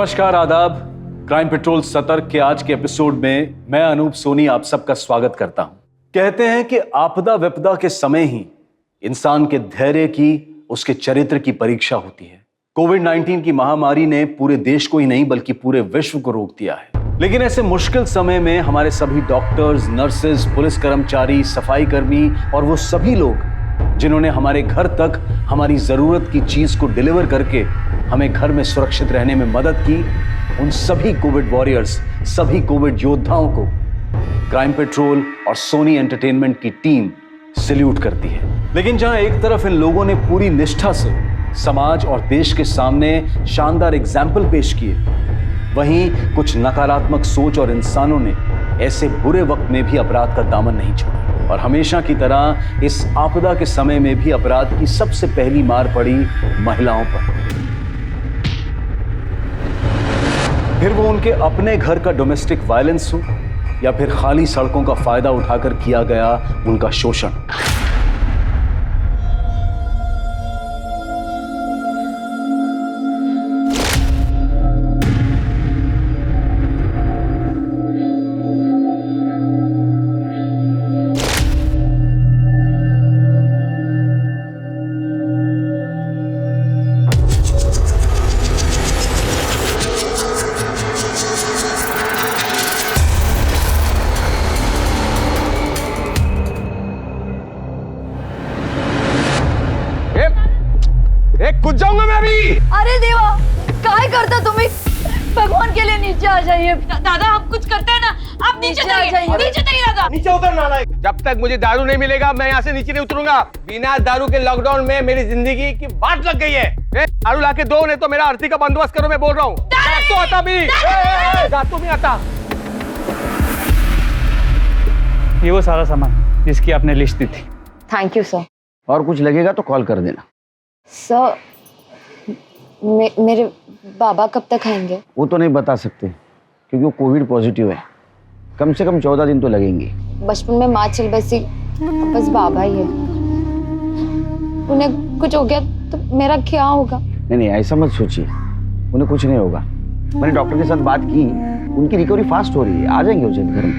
नमस्कार, आदाब। Crime petrol सतर्क के आज के एपिसोड में मैं अनूप सोनी आप सबका स्वागत करता हूं। कहते हैं कि आपदा विपदा के समय ही इंसान के धैर्य की, उसके चरित्र की परीक्षा होती है। कोविड-19 की महामारी ने पूरे देश को ही नहीं बल्कि पूरे विश्व को रोक दिया है। लेकिन ऐसे मुश्किल समय में हमारे सभी डॉक्टर्स, नर्सेज, पुलिस कर्मचारी, सफाई कर्मी और वो सभी लोग जिन्होंने हमारे घर तक हमारी जरूरत की चीज को डिलीवर करके हमें घर में सुरक्षित रहने में मदद की, उन सभी कोविड वॉरियर्स, सभी कोविड योद्धाओं को क्राइम पेट्रोल और सोनी एंटरटेनमेंट की टीम सैल्यूट करती है। लेकिन जहां एक तरफ इन लोगों ने पूरी निष्ठा से समाज और देश के सामने शानदार एग्जाम्पल पेश किए, वहीं कुछ नकारात्मक सोच और इंसानों ने ऐसे बुरे वक्त में भी अपराध का दामन नहीं छोड़ा और हमेशा की तरह इस आपदा के समय में भी अपराध की सबसे पहली मार पड़ी महिलाओं पर। फिर वो उनके अपने घर का डोमेस्टिक वायलेंस हो या फिर खाली सड़कों का फायदा उठाकर किया गया उनका शोषण। कूद जाऊंगा मैं अभी। अरे देवा, काहे करता तुम्ही? भगवान के लिए नीचे आ जाइए। दादा हम कुछ करते हैं ना, आप नीचे जाइए। नीचे जाइए दादा। नीचे उतर नालायक। जब तक मुझे दारू नहीं मिलेगा मैं यहाँ से नीचे नहीं उतरूंगा। बिना दारू के लॉकडाउन में मेरी जिंदगी की बाट लग गई है। दारू लाके दो, नहीं तो मेरा आरती का बंदोबस्त करो। मैं बोल रहा हूँ तो आता भी तो नहीं आता। ये वो सारा सामान जिसकी आपने लिस्ट दी थी। Thank you sir. और कुछ लगेगा तो कॉल कर देना। सर, मेरे बाबा कब तक आएंगे? वो तो नहीं बता सकते क्योंकि वो कोविड पॉजिटिव है। कम से कम 14 दिन तो लगेंगे। बचपन में माँ चल बसी, अब बस बाबा ही है। उन्हें कुछ हो गया तो मेरा क्या होगा? नहीं, ऐसा मत सोचिए, उन्हें कुछ नहीं होगा। मैंने डॉक्टर के साथ बात की, उनकी रिकवरी फास्ट हो रही है। आ जाएंगे वो जल्द घर में।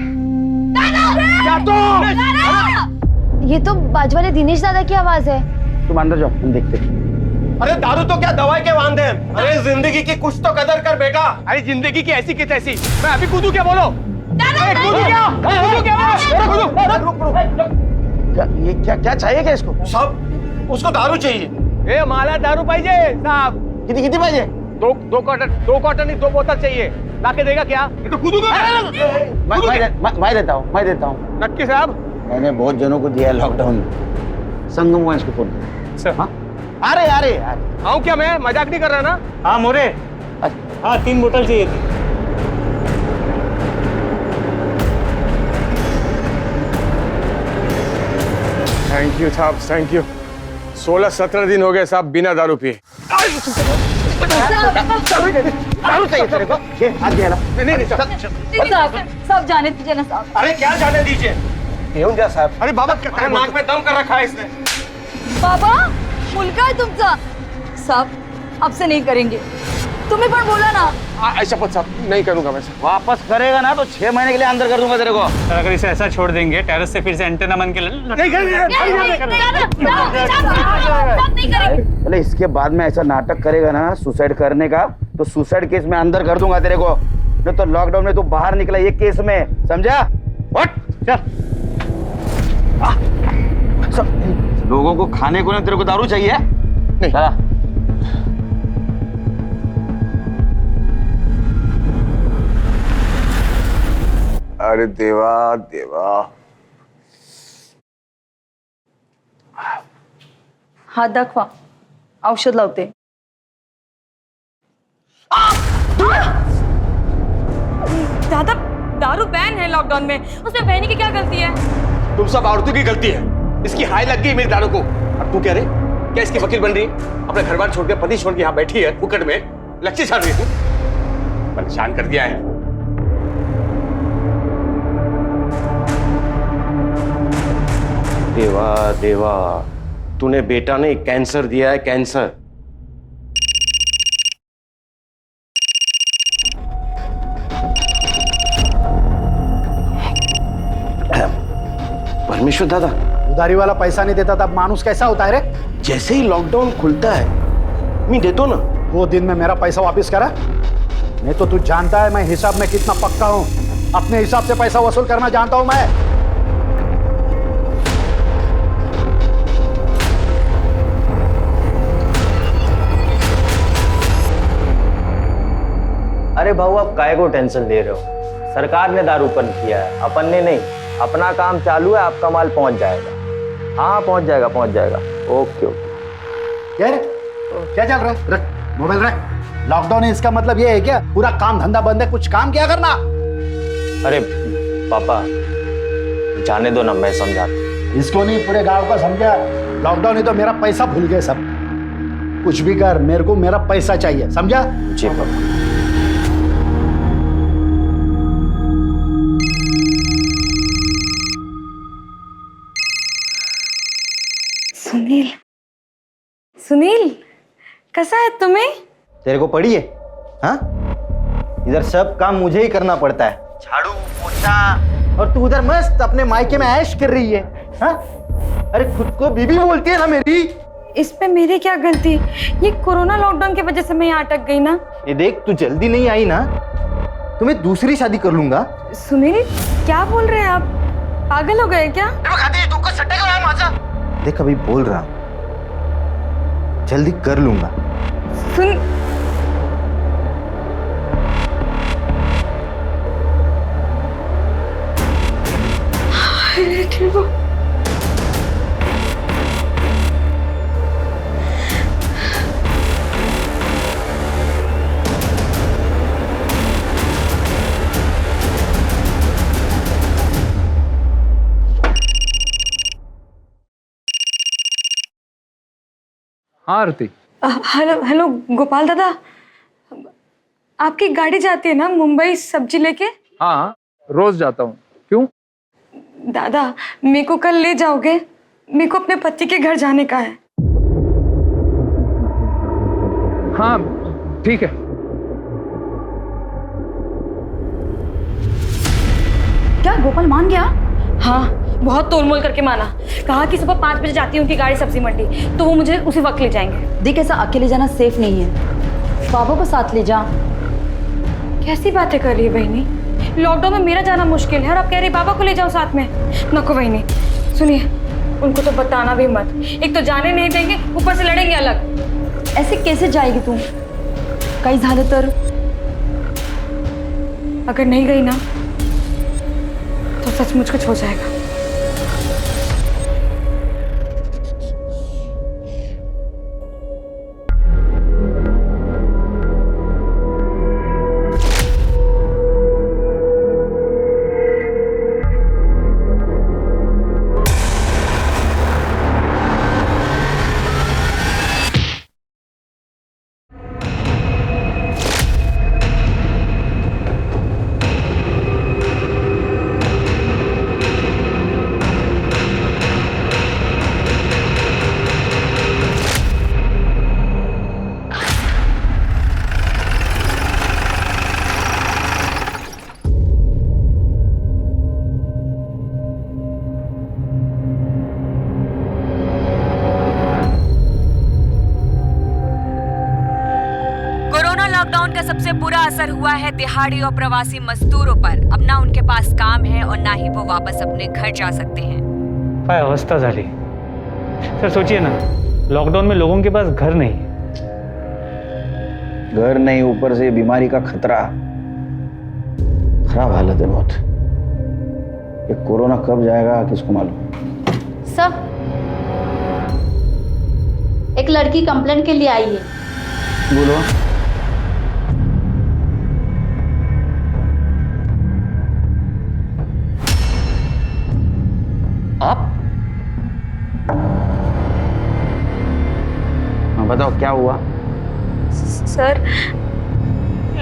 ये तो बाजू वाले दिनेश दादा की आवाज है। तुम अंदर जाओ, हम देखते हैं। अरे दारू तो क्या दवाई के वांदे हैं। अरे जिंदगी की कुछ तो कदर कर बेटा। अरे जिंदगी की ऐसी की तैसी। मैं अभी कूदू क्या? बोलो क्या चाहिए क्या इसको? सब उसको दारू चाहिए। ए माला दारू पाइजे साहब। कितनी पाइजे? दो क्वार्टर नहीं, 2 बोतल चाहिए। लाके देगा क्या? तो कूदूंगा। मैं देता हूँ। नक्की साहब, मैंने बहुत जनों को दिया है लॉकडाउन में। संगम वंश को फोन सर। हाँ? अरे आऊं क्या? मैं मजाक नहीं कर रहा ना। हाँ मोरे, हाँ 3 बोतल चाहिए थी। थैंक यू साहब, थैंक यू। 16-17 दिन हो गए साहब बिना दारू पिए। दारू चाहिए तेरे को? ये हाथ दिया ना। नहीं सब जाने दीजिए ना साहब। अरे क्या जाने दीजिए? जा साहब। अरे बाबा नाक में दम कर रखा है इसने। बाबा मुलगा है तुमचा। साहब अब से नहीं करेंगे। तुम्हें पण बोला ना। ऐसा पद साहब नहीं करूंगा मैं। वापस करेगा ना तो 6 महीने के लिए अंदर कर दूंगा तेरे को। सर अगर इसे ऐसा छोड़ देंगे टेरेस से फिर से एंटेना बन के नहीं करेंगे। पहले इसके बाद में ऐसा नाटक करेगा ना सुसाइड करने का, तो सुसाइड केस में अंदर कर दूंगा तेरे को। नहीं तो लॉकडाउन में तू बाहर निकला ये केस में, समझा? चल। लोगों को खाने को ना तेरे को दारू चाहिए? नहीं। अरे देवा देवा। हात दाखवा, औषध लावते। दादा दारू बैन है लॉकडाउन में, उसमें बहनी की क्या गलती है? तुम सब औरतों की गलती है। इसकी हाय लग गई मेरी दारू को। अब तू कह रहे क्या इसकी वकील बन रही है? अपने घर बार छोड़ के, पति छोड़ के यहाँ बैठी है फुकट में, लक्ष्य छाड़ रही है। तू परेशान कर दिया है। देवा देवा, तूने बेटा ने कैंसर दिया है, कैंसर। परमेश्वर दादा, उधारी वाला पैसा नहीं देता तब मानुस कैसा होता है रे? जैसे ही लॉकडाउन खुलता है मैं देता ना। वो दिन में मेरा पैसा वापस करा। नहीं तो तू जानता है मैं हिसाब में कितना पक्का हूँ। अपने हिसाब से पैसा वसूल करना जानता हूँ मैं। अरे भाऊ, आप काहे को टेंशन ले रहे हो? सरकार ने दारू बंद किया है, अपन ने नहीं। अपना काम चालू है, आपका माल पहुंच जाएगा। हाँ पहुंच जाएगा, पहुंच जाएगा। Okay okay. क्या रे? क्या चल रहा है? रख मोबाइल रख। लॉकडाउन है इसका मतलब ये है क्या पूरा काम धंधा बंद है? कुछ काम क्या करना? अरे पापा जाने दो ना, मैं समझाता। इसको नहीं पूरे गांव का समझा। लॉकडाउन है तो मेरा पैसा भूल गए सब। कुछ भी कर, मेरे को मेरा पैसा चाहिए, समझा? जी पापा। सुनील, सुनील कैसा है तुम्हें? तेरे को पड़ी है? हाँ, इधर सब काम मुझे ही करना पड़ता है, झाड़ू पोछा, और तू उधर मस्त अपने मायके में ऐश कर रही है। हाँ, अरे खुद को बीबी बोलती है ना मेरी। इसमें मेरी क्या गलती? ये कोरोना लॉकडाउन की वजह से मैं यहाँ अटक गई ना। ये देख, तू जल्दी नहीं आई ना तो मैं दूसरी शादी कर लूंगा। सुनील क्या बोल रहे हैं आप? पागल हो गए क्या? देख अभी बोल रहा हूं, जल्दी कर लूंगा। सुन, ठीक हो? हाँ आरती। हेलो हेलो गोपाल दादा, आपकी गाड़ी जाती है ना मुंबई सब्जी लेके? हाँ रोज जाता हूँ। क्यों? दादा मेरे को कल ले जाओगे? मेरे को अपने पति के घर जाने का है। हाँ ठीक है। क्या गोपाल मान गया? हाँ बहुत तोलमोल करके माना। कहा कि सुबह 5 बजे जाती है उनकी गाड़ी सब्जी मंडी, तो वो मुझे उसी वक्त ले जाएंगे। देख ऐसा अकेले जाना सेफ नहीं है, बाबा को साथ ले जा। कैसी बातें कर रही है बहनी? लॉकडाउन में मेरा जाना मुश्किल है और आप कह रही बाबा को ले जाओ साथ में। नको बहनी, सुनिए उनको तो बताना भी मत। एक तो जाने नहीं देंगे, ऊपर से लड़ेंगे अलग। ऐसे कैसे जाएगी तू? काही झालं तर? अगर नहीं गई ना तो सचमुच कुछ हो जाएगा। लॉकडाउन का सबसे बुरा असर हुआ है दिहाड़ी और प्रवासी मजदूरों पर। अब ना उनके पास काम है और ना ही वो वापस अपने घर जा सकते हैं। काय अवस्था झाली सर। सोचिए ना, लॉकडाउन में लोगों के पास घर नहीं, ऊपर से बीमारी का खतरा। खराब हालत है बहुत। ये कोरोना कब जाएगा किसको मालूम। सर, एक लड़की कंप्लेंट के लिए आई है। बोलो। आप? हाँ बताओ क्या हुआ? सर,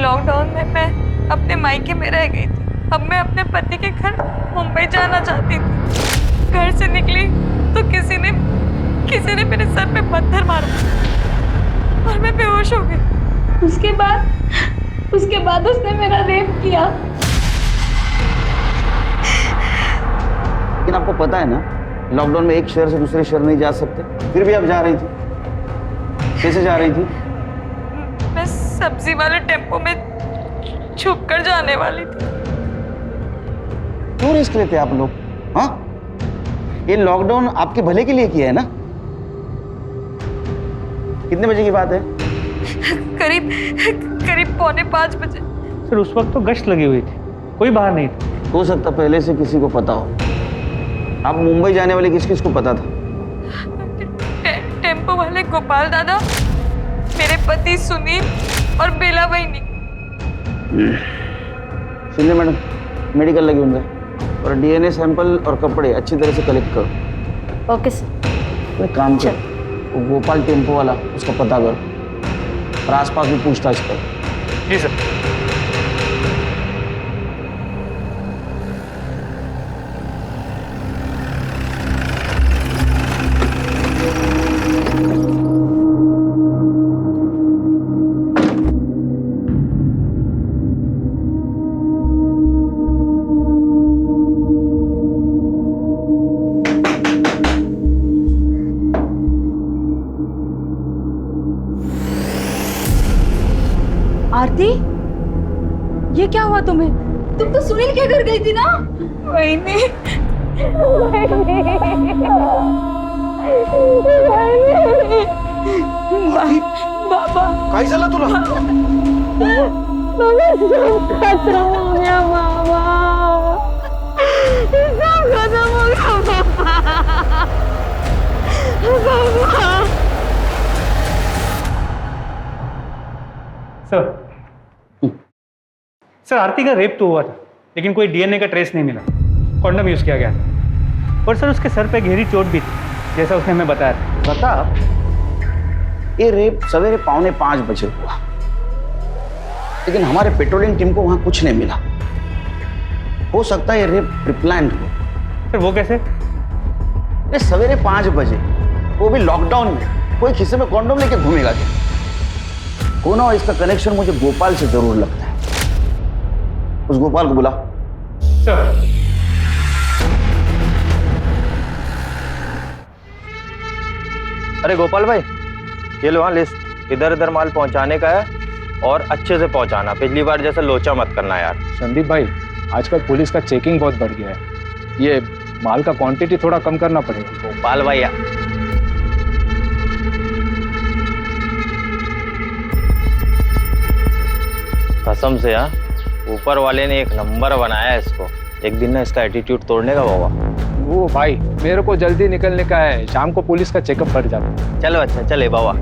लॉकडाउन में मैं अपने मायके में रह गई थी। अब मैं अपने पति के घर मुंबई जाना चाहती थी। घर से निकली तो किसी ने मेरे सर पे पत्थर मारा और मैं बेहोश हो गई। उसके बाद उसने मेरा रेप किया। लेकिन आपको पता है ना, लॉकडाउन में एक शहर से दूसरे शहर नहीं जा सकते, फिर भी आप जा रही थी। कैसे जा रही थी? मैं सब्जी वाले टेम्पो में छुप कर जाने वाली थी। क्यों रिस्क लेते आप लोग? हाँ, ये लॉकडाउन आपके भले के लिए किया है ना? कितने बजे की बात है? करीब करीब 4:45 बजे। सर उस वक्त तो गश्त लगी हुई थी, कोई बाहर नहीं था। हो सकता पहले से किसी को पता हो। आप मुंबई जाने वाले किस किस को पता था? टेम्पो वाले गोपाल दादा, मेरे पति सुनील और बेला बहनी। सुनिए मैडम, मेडिकल लगे होंगे और डीएनए सैंपल और कपड़े अच्छी तरह से कलेक्ट करो। Okay sir. एक काम कर, वो गोपाल टेम्पो वाला, उसका पता करो और आसपास भी पूछताछ करो। जी सर। आरती, ये क्या हुआ तुम्हें? तुम तो सुनील के घर गई थी ना? वही नहीं। बाबा काय झालं तुला? खत्म हो गया बाबा, सब खत्म हो गया बाबा। सर आरती का रेप तो हुआ था, लेकिन कोई डीएनए का ट्रेस नहीं मिला। कॉन्डम यूज किया गया था और सर उसके सर पे गहरी चोट भी थी, जैसा उसने हमें बताया था। प्रताप, ये रेप सवेरे 4:45 बजे हुआ, लेकिन हमारे पेट्रोलिंग टीम को वहां कुछ नहीं मिला। हो सकता है ये रेप प्रीप्लान्ड हो। सर वो कैसे? ये सवेरे 5 बजे, वो भी लॉकडाउन में, कोई खिस्से में कॉन्डोम लेके घूमेगा क्या? कौन हो, इसका कनेक्शन मुझे गोपाल से जरूर लगता है। उस गोपाल को बुला। सर अरे गोपाल भाई, ये लो हाँ लिस्ट, इधर इधर माल पहुंचाने का है और अच्छे से पहुंचाना। पिछली बार जैसे लोचा मत करना यार। संदीप भाई, आजकल पुलिस का चेकिंग बहुत बढ़ गया है, ये माल का क्वांटिटी थोड़ा कम करना पड़ेगा। गोपाल भाई यार, कसम से हाँ, ऊपर वाले ने एक नंबर बनाया है इसको। एक दिन ना इसका एटीट्यूड तोड़ने का बाबा। वो भाई, मेरे को जल्दी निकलने का है, शाम को पुलिस का चेकअप पड़ जाता है। चलो अच्छा, चले बाबा।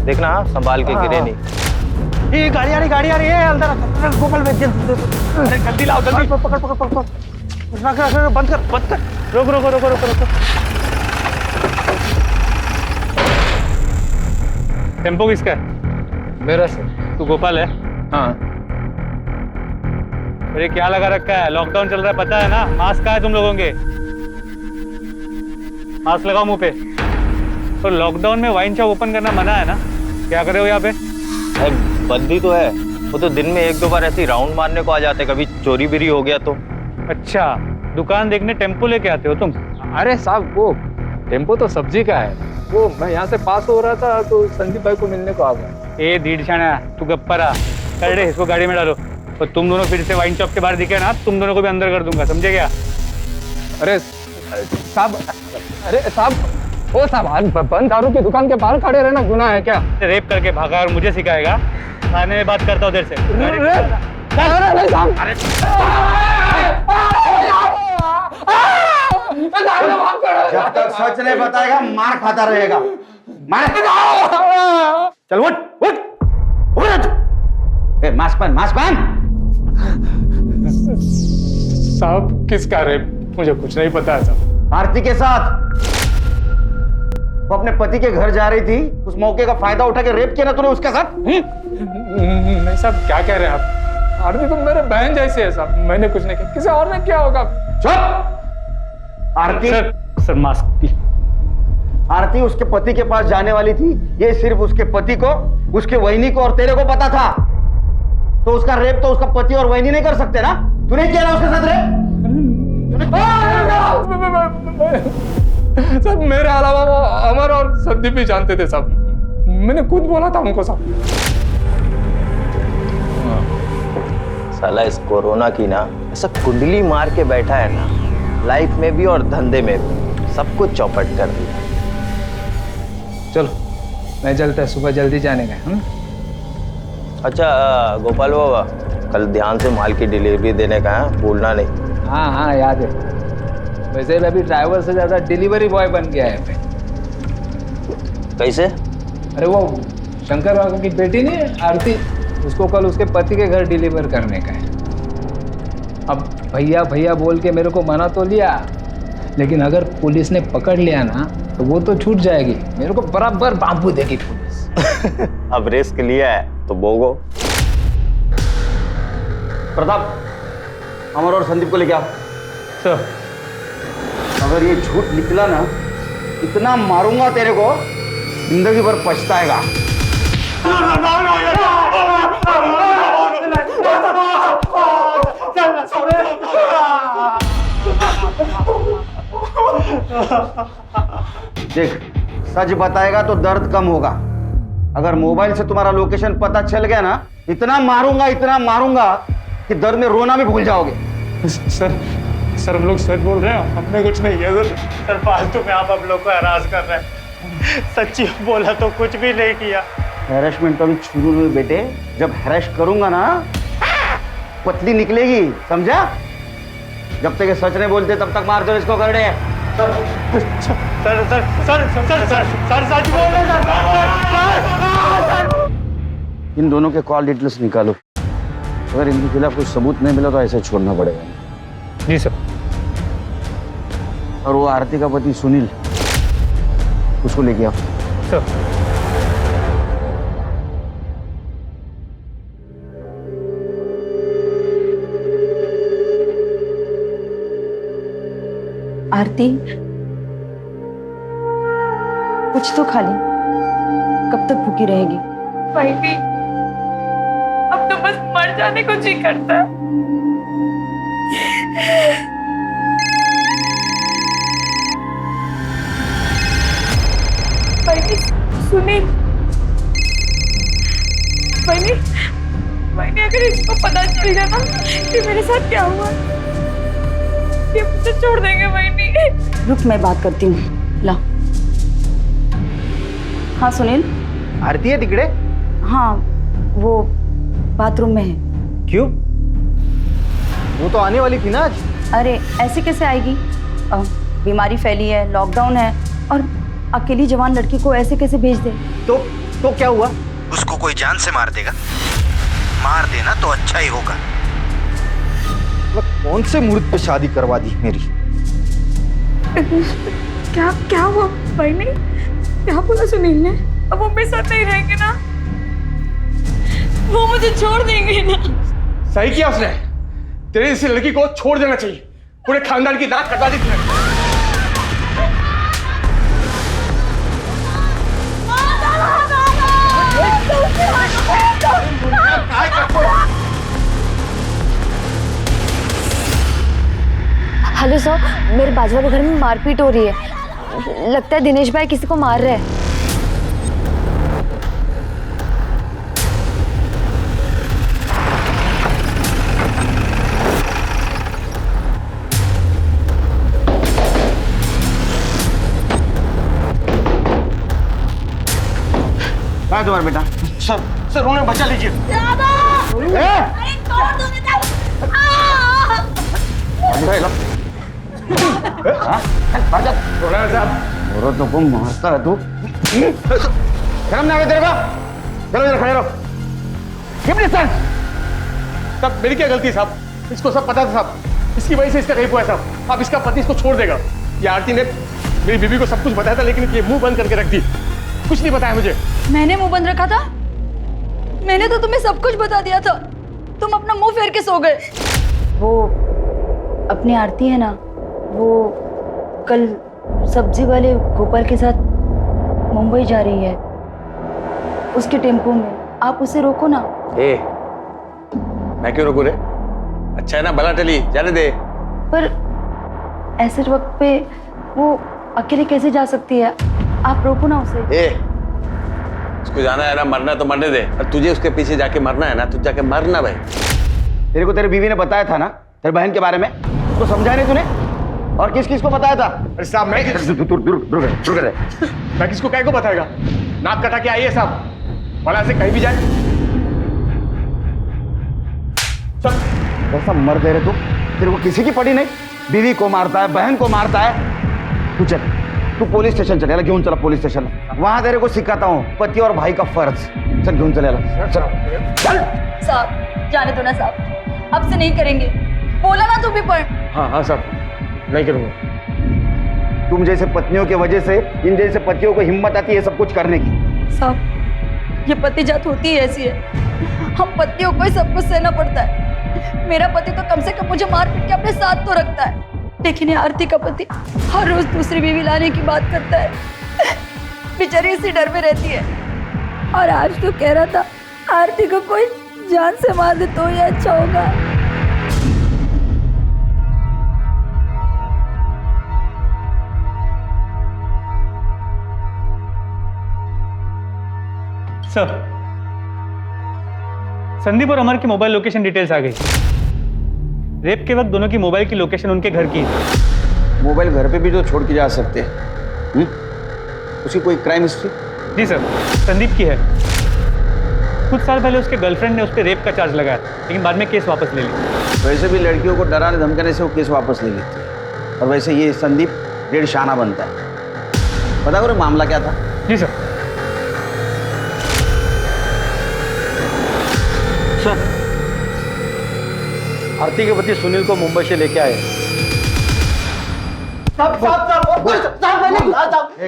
देखना हाँ, संभाल के गिरे नहीं। ये गाड़ी आ रही है अंदर। गोपाल भाई जल्दी लाओ, जल्दी पकड़ पकड़ पकड़, रख बंद कर बंद कर। रोक रोको रोको रोको रोको। टेम्पो किसका है? मेरा सर। तू गोपाल है? हाँ। अरे क्या लगा रखा है? लॉकडाउन चल रहा है, पता है ना? मास्क कहाँ है तुम लोगों के? मास्क लगाओ मुंह पे। तो लॉकडाउन में वाइन शॉप ओपन करना मना है ना? क्या कर रहे हो यहाँ पे? बंदी तो है, वो तो दिन में 1-2 बार ऐसी राउंड मारने को आ जाते, कभी चोरी बिरी हो गया तो। अच्छा, दुकान देखने टेम्पो लेके आते हो तुम? अरे साहब, वो टेम्पो तो सब्जी का है, वो मैं यहाँ से पास हो रहा था तो संदीप भाई को मिलने को आ गया। ए दीडशाना, तू गप्परा कर दे, इसको गाड़ी में डालो। और तुम दोनों फिर से वाइन शॉप के बाहर दिखे ना, तुम दोनों को भी अंदर कर दूंगा, समझे क्या? अरे साहब, अरे साहब, ओ साहब, बंद दारू की दुकान के बाहर खड़े रहना गुनाह है क्या? रेप करके भागा और मुझे सिखाएगा? थाने में बात करता हूँ देर से। जब तक सच नहीं बताएगा मार खाता रहेगा। मार। चल उठ उठ उठ। ए, मास्क पहन, मास्क पहन। साहब किसका रेप? मुझे कुछ नहीं पता है साहब। आरती के साथ वो अपने पति के घर जा रही थी, उस मौके का फायदा उठा के रेप किया ना तूने उसके साथ? नहीं साहब, क्या कह रहे हैं आप? आरती तो मेरे बहन जैसे है साहब, मैंने कुछ नहीं किया, किसी और ने क्या होगा? चुप। आरती सर मास्क। आरती उसके पति के पास जाने वाली थी, ये सिर्फ उसके पति को, उसके वहिनी को और तेरे को पता था। तो उसका रेप तो उसका पति और वहनी नहीं कर सकते ना? तूने किया ना उसके साथ रेप? सब मेरे अलावा वो अमर और संदीप भी जानते थे सब। मैंने खुद बोला था उनको सब। साला इस कोरोना की ना ऐसा कुंडली मार के बैठा है ना, लाइफ में भी और धंधे में भी सब कुछ चौपट कर दिया। चलो मैं चलता है, सुबह जल्दी जाने का। अच्छा गोपाल बाबा, कल ध्यान से माल की डिलीवरी देने का है, भूलना नहीं। हाँ हाँ याद है। वैसे मैं अभी ड्राइवर से ज्यादा डिलीवरी बॉय बन गया है। कैसे? अरे वो शंकर बाबू की बेटी नहीं आरती, उसको कल उसके पति के घर डिलीवर करने का है। अब भैया भैया बोल के मेरे को मना तो लिया, लेकिन अगर पुलिस ने पकड़ लिया ना तो वो तो छूट जाएगी, मेरे को बराबर बांबू देगी पुलिस। अब रिस्क लिया है तो भोगो। प्रताप, अमर और संदीप को लेके आओ। सर अगर ये झूठ निकला ना, इतना मारूंगा तेरे को, जिंदगी भर पछताएगा। देख, सच बताएगा तो दर्द कम होगा। अगर मोबाइल से तुम्हारा लोकेशन पता चल गया ना, इतना मारूंगा कि दर्द में रोना भी भूल जाओगे। सर हम लोग सच बोल रहे हैं, हमने कुछ नहीं किया सर। सर फालतू में आप लोग को हरास कर रहे हैं। सच्ची बोला तो कुछ भी नहीं किया। हैरेसमेंट तो अभी शुरू हुई बेटे, जब हैरेस करूंगा ना पतली निकलेगी, समझा? जब तक ये सच नहीं बोलते तब तक मार दो इसको करड़े। Sir sir sir sir sir sir sir सच बोल रहे सर। इन दोनों के कॉल डिटेल्स निकालो। अगर इनके खिलाफ कोई सबूत नहीं मिला तो ऐसे छोड़ना पड़ेगा। जी सर। और वो आरती का पति सुनील, उसको लेके आओ। सर आरती, कुछ तो खा ले, कब तक भूखी रहेगी? भाई भी अब तो बस मर जाने को जी करता है। भाई सुनील, भाई अगर इसको पता चल गया ना कि मेरे साथ क्या हुआ, ये मुझे छोड़ देंगे। भाई रुक, मैं बात करती हूँ। ला। हाँ सुनील। आरती है तिकड़े? हाँ, वो बाथरूम में है। क्यों? वो तो आने वाली थी ना आज। अरे ऐसे कैसे आएगी? बीमारी फैली है, लॉकडाउन है, और अकेली जवान लड़की को ऐसे कैसे भेज दे? तो क्या हुआ? उसको कोई जान से मार देगा? मार देना तो अच्छा ही होगा। कौन से मुहूर्त पे शादी करवा दी मेरी? क्या हुआ भाई ने? क्या बोला सुनील ने? अब वो मेरे साथ नहीं रहेंगे ना, वो मुझे छोड़ देंगे ना। सही किया उसने, तेरे जैसी लड़की को छोड़ देना चाहिए। पूरे खानदान की नाक कटवा दी तूने। हेलो सर, मेरे बाजू वाले घर में मारपीट हो रही है। लगता है दिनेश भाई किसी को मार रहे हैं। कहाँ है तुम्हारा बेटा? सर उन्हें बचा लीजिए। औरतों को मारता है तू? शर्म नहीं आ तेरे को? चलो इधर खड़े रहो। तब मेरी क्या गलती साहब? इसको सब पता था साहब, इसकी वजह से इसका रेप हुआ है साहब। अब इसका पति इसको छोड़ देगा। ये आरती ने मेरी बीवी को सब कुछ बताया था, लेकिन ये मुंह बंद करके रख दी, कुछ नहीं बताया मुझे। मैंने मुंह बंद रखा था? मैंने तो तुम्हें सब कुछ बता दिया था, तुम अपना मुंह फेर के सो गए। वो अपनी आरती है ना, वो कल सब्जी वाले गोपाल के साथ मुंबई जा रही है, उसके टेम्पो में। आप उसे रोको ना। मैं क्यों रोकू रे? अच्छा है ना, भला टली, जाने दे। पर ऐसे वक्त पे वो अकेले कैसे जा सकती है? आप रोको ना उसे। उसको जाना है ना, मरना है तो मरने दे। और तुझे उसके पीछे जाके मरना है ना, तुझे जाके मरना भाई। तेरे को तेरी बीवी ने बताया था ना तेरी बहन के बारे में, उसको समझाया नहीं तूने? और किस किस को बताया था? अरे साहब मैं किसको क्या को बताएगा? नाक कटा के आई है साहब, भला से कहीं भी जाए। कैसा मर दे रहे तू? तेरे को किसी की पड़ी नहीं, बीवी को मारता है, बहन को मारता है। तू चल, तू पुलिस स्टेशन चलेगा, घेऊन चला पुलिस स्टेशन। वहां तेरे को सिखाता हूँ पति और भाई का फर्ज। चल घेऊन चलेगा, चल। साहब जाने दो ना साहब, अब से नहीं करेंगे। बोला ना तू भी पढ़। हाँ साहब, नहीं करूंगा। तुम जैसे पत्नियों की वजह से इन जैसे पतियों को हिम्मत आती है सब कुछ करने की। साहब ये पति जात होती है ऐसी है, हम पतियों को ही सब कुछ सहना पड़ता है। मेरा पति तो कम से कम मुझे मार पीट के अपने साथ तो रखता है, लेकिन ये आरती का पति हर रोज दूसरी बीवी लाने की बात करता है। बेचारी इसी डर में रहती है। और आज तो कह रहा था आरती को कोई जान से मार दे तो ये अच्छा होगा। सर, संदीप और अमर की मोबाइल लोकेशन डिटेल्स आ गई। रेप के वक्त दोनों की मोबाइल की लोकेशन उनके घर की है। मोबाइल घर पे भी तो छोड़ के जा सकते हैं। उसकी कोई क्राइम हिस्ट्री? जी सर, संदीप की है। कुछ साल पहले उसके गर्लफ्रेंड ने उस पर रेप का चार्ज लगाया, लेकिन बाद में केस वापस ले लिया। वैसे भी लड़कियों को डराने धमकाने से वो केस वापस ले लेती है। और वैसे ये संदीप डेढ़ शाना बनता है। पता करो मामला क्या था? जी सर। आरती के पति सुनील को मुंबई से लेके आए।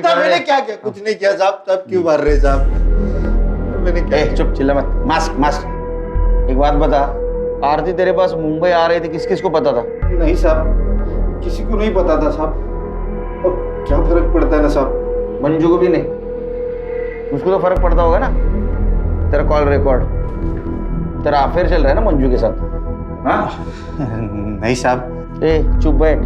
मैंने क्या किया? कुछ नहीं किया साहब। साहब क्यों मार रहे साहब? मैंने क्या? चुप, चिल्ला मत। मास्क। एक बात बता, आरती तेरे पास मुंबई आ रही थी, किस किस को पता था? नहीं साहब, किसी को नहीं पता था साहब। और क्या फर्क पड़ता है ना साहब? मंजू को भी नहीं? उसको तो फर्क पड़ता होगा ना। तेरा कॉल रिकॉर्ड, तेरा अफेयर चल रहा है ना मंजू के साथ? हाँ? नहीं साहब। चुप बैठ,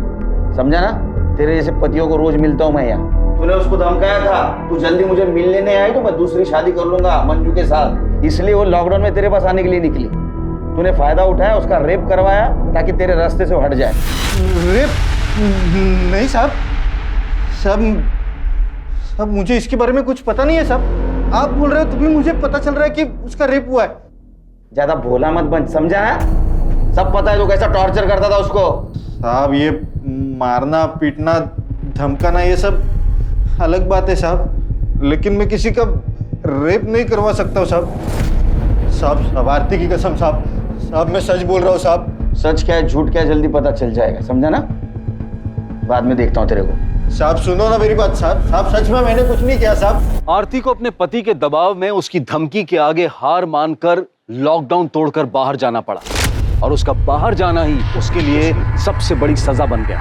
समझा ना? तेरे जैसे पतियों को रोज मिलता हूँ मैं यहाँ। तूने उसको धमकाया था, तू जल्दी मुझे मिलने नहीं आई तो मैं दूसरी शादी कर लूंगा मंजू के साथ, इसलिए वो लॉकडाउन में तेरे पास आने के लिए निकली। तूने फायदा उठाया, उसका रेप करवाया ताकि तेरे रास्ते से हट जाए। रेप? नहीं साहब। साहब मुझे इसके बारे में कुछ पता नहीं है साहब। आप बोल रहे हो तो भी मुझे पता चल रहा है कि उसका रेप हुआ है। ज्यादा भोला मत बन, समझा ना? सब पता है तू कैसा टॉर्चर करता था उसको। साहब ये मारना पीटना धमकाना ये सब अलग बात है साहब, लेकिन मैं किसी का रेप नहीं करवा सकता हूँ साहब। साहब आरती की कसम साहब मैं सच बोल रहा हूँ साहब। सच क्या है झूठ क्या है जल्दी पता चल जाएगा, समझा ना? बाद में देखता हूँ तेरे को। साहब सुनो ना मेरी बात साहब सच में मैंने कुछ नहीं किया साहब। आरती को अपने पति के दबाव में उसकी धमकी के आगे हार मानकर लॉकडाउन तोड़कर बाहर जाना पड़ा, और उसका बाहर जाना ही उसके लिए सबसे बड़ी सजा बन गया।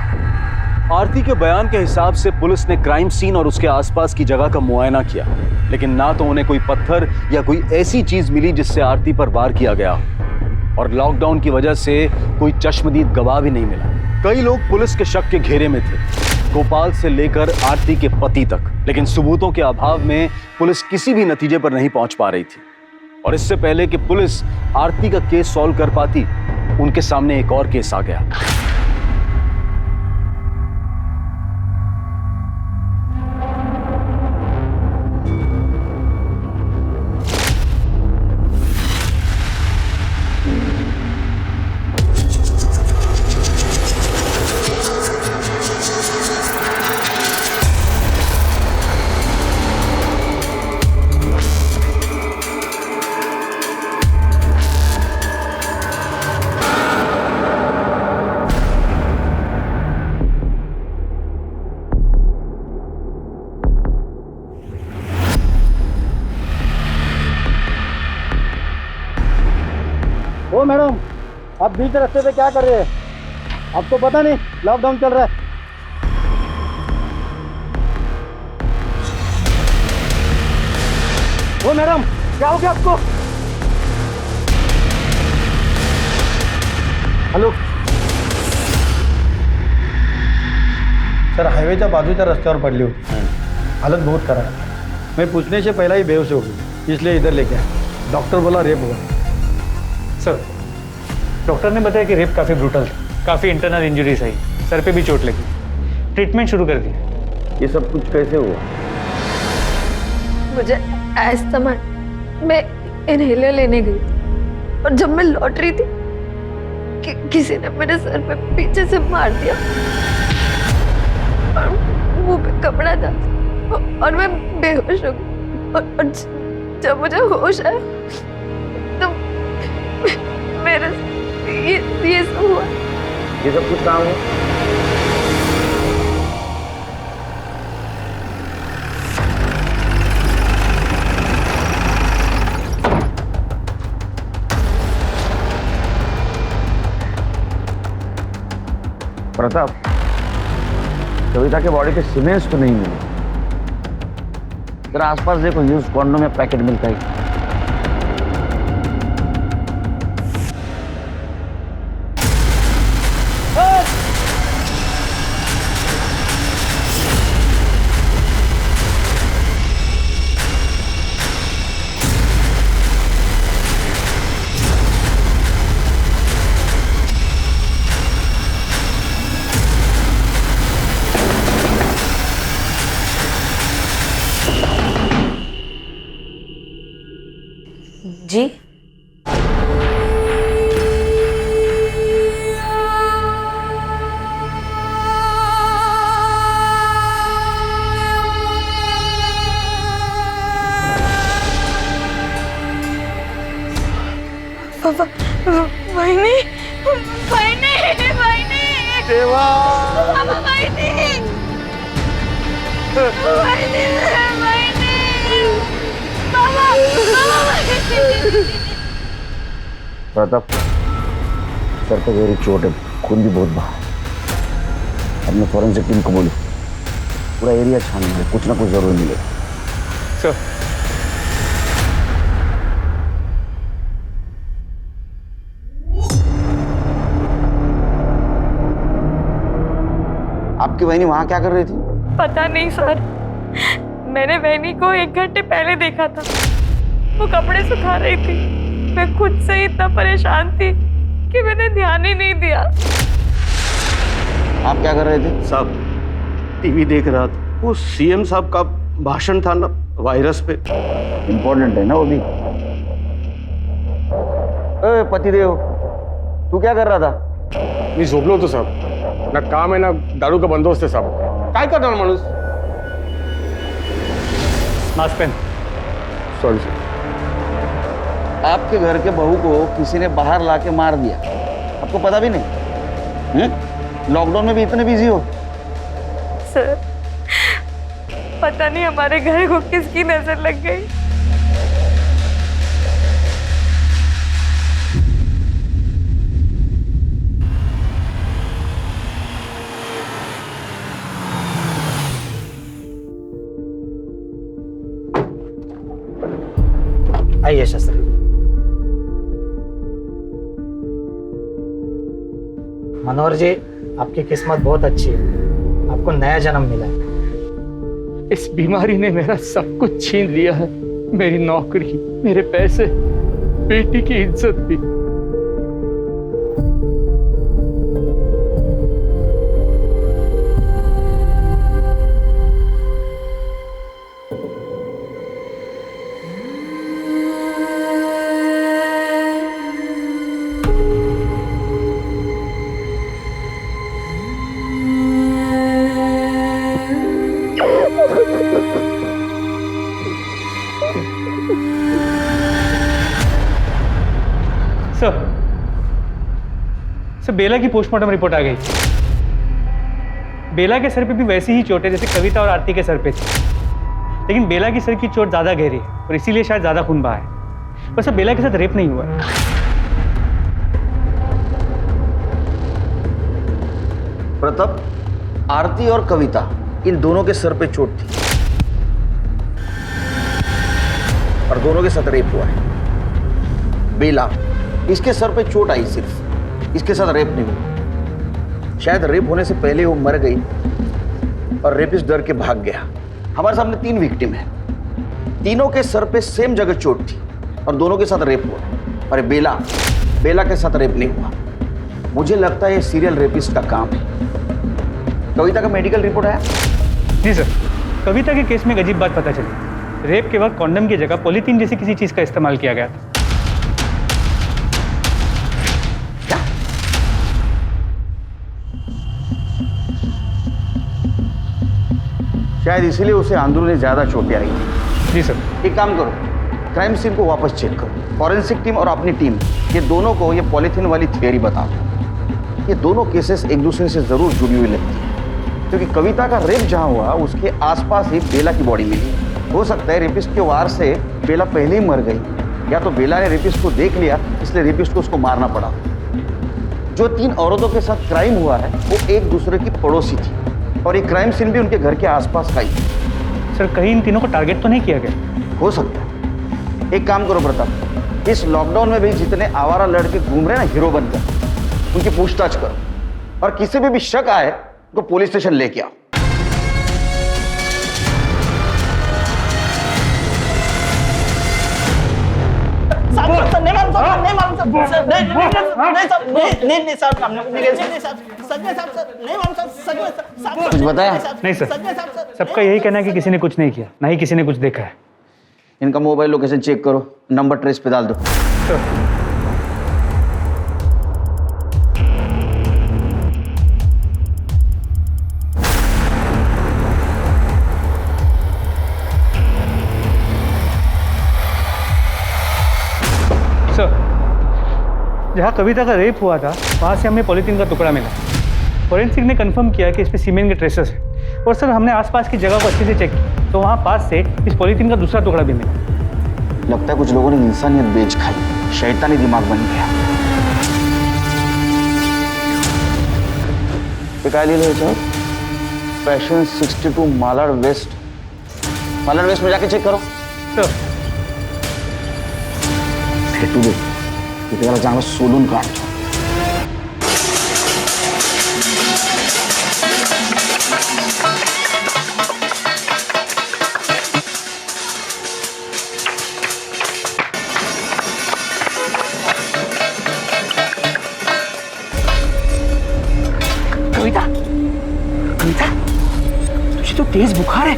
आरती के बयान के हिसाब से पुलिस ने क्राइम सीन और उसके आसपास की जगह का मुआयना किया, लेकिन ना तो उन्हें कोई पत्थर या कोई ऐसी चीज मिली जिससे आरती पर वार किया गया, और लॉकडाउन की वजह से कोई चश्मदीद गवाह भी नहीं मिला। कई लोग पुलिस के शक के घेरे में थे, गोपाल से लेकर आरती के पति तक, लेकिन सबूतों के अभाव में पुलिस किसी भी नतीजे पर नहीं पहुंच पा रही थी। और इससे पहले कि पुलिस आरती का केस सॉल्व कर पाती, उनके सामने एक और केस आ गया। ओ मैडम, आप बीच रास्ते पे क्या कर रहे हैं? आपको पता नहीं लॉकडाउन चल रहा है। ओ मैडम, क्या हो गया आपको? हॅलो सर, हायवेच्या बाजूच्या रस्त्यावर पडली होती, हालत बहुत खराब है। मैं पूछने से पहला ही बेहोश हो गई, इसलिए इधर लेके आया। डॉक्टर बोला रेप हुआ। सर, डॉक्टर ने बताया कि रेप काफ़ी ब्रूटल था, काफ़ी इंटरनल इंजरीज आई, सर पे भी चोट लगी, ट्रीटमेंट शुरू कर दिया। ये सब कुछ कैसे हुआ? मुझे अस्थमा, मैं इनहेलर लेने गई थी और जब मैं लौट रही थी किसी ने मेरे सर पे पीछे से मार दिया और मुंह पे कपड़ा था और मैं बेहोश हो गई और जब मुझे होश आया तो मेरे ये सब हुआ। ये सब कुछ काम है? प्रताप, कविता के बॉडी पे सीमेंट्स तो नहीं मिले। जरा आसपास देखो, यूज कॉन्डोम या पैकेट मिलता है। जी वहीनी, वहीनी, वहीनी, देवा, वहीनी, वहीनी, वहीनी, बाबा, प्रताप, सर पे गहरी चोट है, खून भी बहुत बहा। अपने फॉरेंसिक टीम को बोलो, पूरा एरिया छानना है, कुछ ना कुछ जरूर मिलेगा। सर, आपकी बहनी वहां क्या कर रही थी? पता नहीं सर, मैंने वहनी को 1 घंटे पहले देखा था, वो कपड़े सुखा रही थी। मैं खुद से ही इतना परेशान थी कि मैंने ध्यान ही नहीं दिया। आप क्या कर रहे थे? साहब टीवी देख रहा था, वो सीएम साहब का भाषण था ना वायरस पे। इम्पोर्टेंट है ना वो भी। ए पतिदेव, तू क्या कर रहा था? मी झोपलो होतो साहब, ना काम आहे ना दारू का बंदोबस्त आहे साहब, काय करणार माणूस। मास्क पहन। Sorry sir. आपके घर के बहू को किसी ने बाहर लाके मार दिया, आपको पता भी नहीं? लॉकडाउन में भी इतने बिजी हो? सर, पता नहीं हमारे घर को किसकी नजर लग गई। आइए शास्त्री। मनोहर जी, आपकी किस्मत बहुत अच्छी है, आपको नया जन्म मिला है। इस बीमारी ने मेरा सब कुछ छीन लिया है, मेरी नौकरी, मेरे पैसे, बेटी की इज्जत भी। सर, बेला की पोस्टमार्टम रिपोर्ट आ गई। बेला के सर पे भी वैसी ही चोट है जैसे कविता और आरती के सर पे थी, लेकिन बेला की सर की चोट ज्यादा गहरी है और इसीलिए शायद ज्यादा खून बहा है। पर सर, बेला के साथ रेप नहीं हुआ है। प्रताप, आरती और कविता, इन दोनों के सर पे चोट थी और दोनों के साथ रेप हुआ है। बेला, इसके सर पे चोट आई सिर्फ, इसके साथ रेप नहीं हुआ। शायद रेप होने से पहले वो मर गई और रेपिस्ट डर के भाग गया। हमारे सामने 3 विक्टिम है, तीनों के सर पे सेम जगह चोट थी और दोनों के साथ रेप हुआ। और बेला के साथ रेप नहीं हुआ। मुझे लगता है ये सीरियल रेपिस्ट का काम है। कविता का मेडिकल रिपोर्ट आया? जी सर, कविता के केस में एक अजीब बात पता चली। रेप के वक्त कॉन्डम की जगह पॉलीथीन जैसी किसी चीज का इस्तेमाल किया गया था। शायद इसीलिए उसे अंदरूनी ज्यादा चोटें आई। जी सर। एक काम करो, क्राइम सीन को वापस चेक करो। फॉरेंसिक टीम और अपनी टीम, ये दोनों को ये पॉलीथीन वाली थियरी बताओ। ये दोनों केसेस एक दूसरे से जरूर जुड़ी हुई लगती है, क्योंकि कविता का रेप जहां हुआ उसके आसपास ही बेला की बॉडी मिली। हो सकता है रेपिस्ट के वार से बेला पहले ही मर गई, या तो बेला ने रेपिस्ट को देख लिया इसलिए रेपिस्ट को उसको मारना पड़ा। जो 3 औरतों के साथ क्राइम हुआ है वो एक दूसरे की पड़ोसी थी और ये क्राइम सीन भी उनके घर के आसपास का ही। सर, कहीं इन तीनों को टारगेट तो नहीं किया गया? हो सकता है। एक काम करो प्रताप, इस लॉकडाउन में भी जितने आवारा लड़के घूम रहे हैं ना हीरो बनकर, उनकी पूछताछ करो और किसी पे भी शक आए तो पुलिस स्टेशन लेके आओ। कुछ बताया? नहीं सर, सबका यही कहना है कि किसी ने कुछ नहीं किया, ना ही किसी ने कुछ देखा है। इनका मोबाइल लोकेशन चेक करो, नंबर ट्रेस पे डाल दो। सर, जहाँ कविता का रेप हुआ था वहाँ से हमें पॉलीथीन का टुकड़ा मिला। फॉरेंसिक ने कंफर्म किया कि इसमें सीमेंट के ट्रेसेस हैं। और सर, हमने आसपास की जगह को अच्छे से चेक किया तो वहाँ पास से इस पॉलीथीन का दूसरा टुकड़ा भी मिला। लगता है कुछ लोगों ने इंसानियत बेच खाई, शैतानी दिमाग बन गया। फैशन 62 मालाड वेस्ट में जाके चेक करो। फेटू दे, इथे चांगला सोलून काढतो। कविता, तुझे तो तेज बुखार है।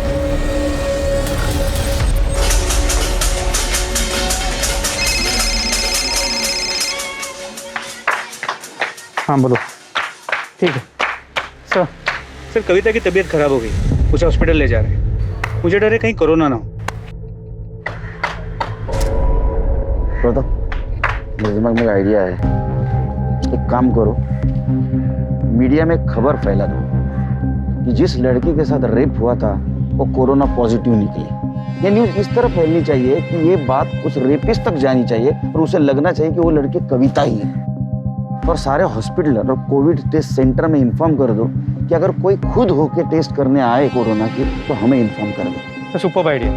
हाँ बोलो। ठीक है सर, कविता की तबीयत खराब हो गई, उसे हॉस्पिटल ले जा रहे हैं। मुझे डर है कहीं कोरोना ना हो। मेरे दिमाग में आइडिया है। एक काम करो, मीडिया में खबर फैला दो कि जिस लड़की के साथ रेप हुआ था वो कोरोना पॉजिटिव निकली। ये न्यूज़ इस तरह फैलनी चाहिए कि ये बात उस रेपिस्ट तक जानी चाहिए और उसे लगना चाहिए कि वो लड़की कविता ही है। और सारे हॉस्पिटल और कोविड टेस्ट सेंटर में इन्फॉर्म कर दो कि अगर कोई खुद होके टेस्ट करने आए कोरोना की तो हमें इन्फॉर्म कर दो। तो सुपर आइडिया।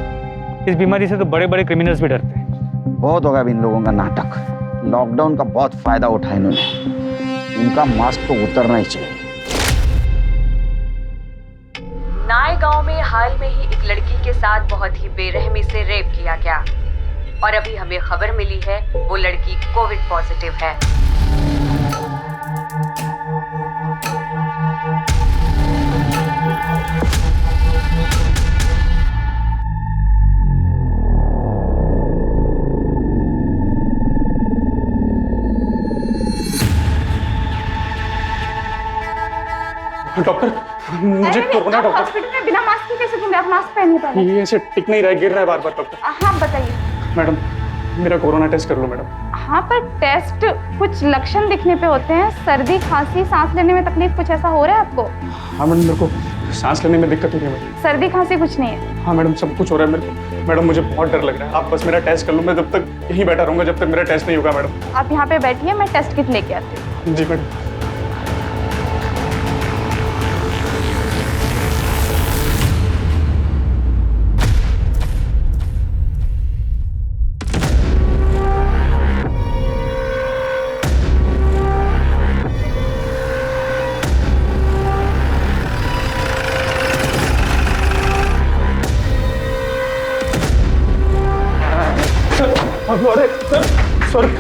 इस बीमारी से तो बड़े बड़े क्रिमिनल्स भी डरते हैं। बहुत होगा अब इन लोगों का नाटक। लॉकडाउन का बहुत फायदा उठाया इन्होंने। इनका मास्क तो उतरना ही चाहिए। नाय गांव में हाल में ही एक लड़की के साथ बहुत ही बेरहमी से रेप किया गया और अभी हमें खबर मिली है वो लड़की कोविड पॉजिटिव है। डॉक्टर, मुझे कोरोना। डॉक्टर, हॉस्पिटल में बिना मास्क के कैसे घूम रहे? आप मास्क पहनिए पहले। ये ऐसे टिक नहीं रहा है, गिर रहा है बार बार। डॉक्टर, हाँ बताइए। मैडम, मेरा कोरोना टेस्ट कर लो मैडम। हाँ, पर टेस्ट कुछ लक्षण दिखने पे होते हैं, सर्दी, खांसी, सांस लेने में तकलीफ, कुछ ऐसा हो रहा है आपको? हाँ मैडम, मेरे को सांस लेने में दिक्कत हो रही है मैडम। सर्दी खांसी कुछ नहीं है? हाँ मैडम, सब कुछ हो रहा है मेरे को। मैडम, मुझे बहुत डर लग रहा है। आप बस मेरा टेस्ट कर लो। मैं जब तक यहीं बैठा रहूंगा जब तक मेरा टेस्ट नहीं होगा मैडम। आप यहाँ पे बैठिए, मैं टेस्ट किट लेके आती हूँ। जी मैडम।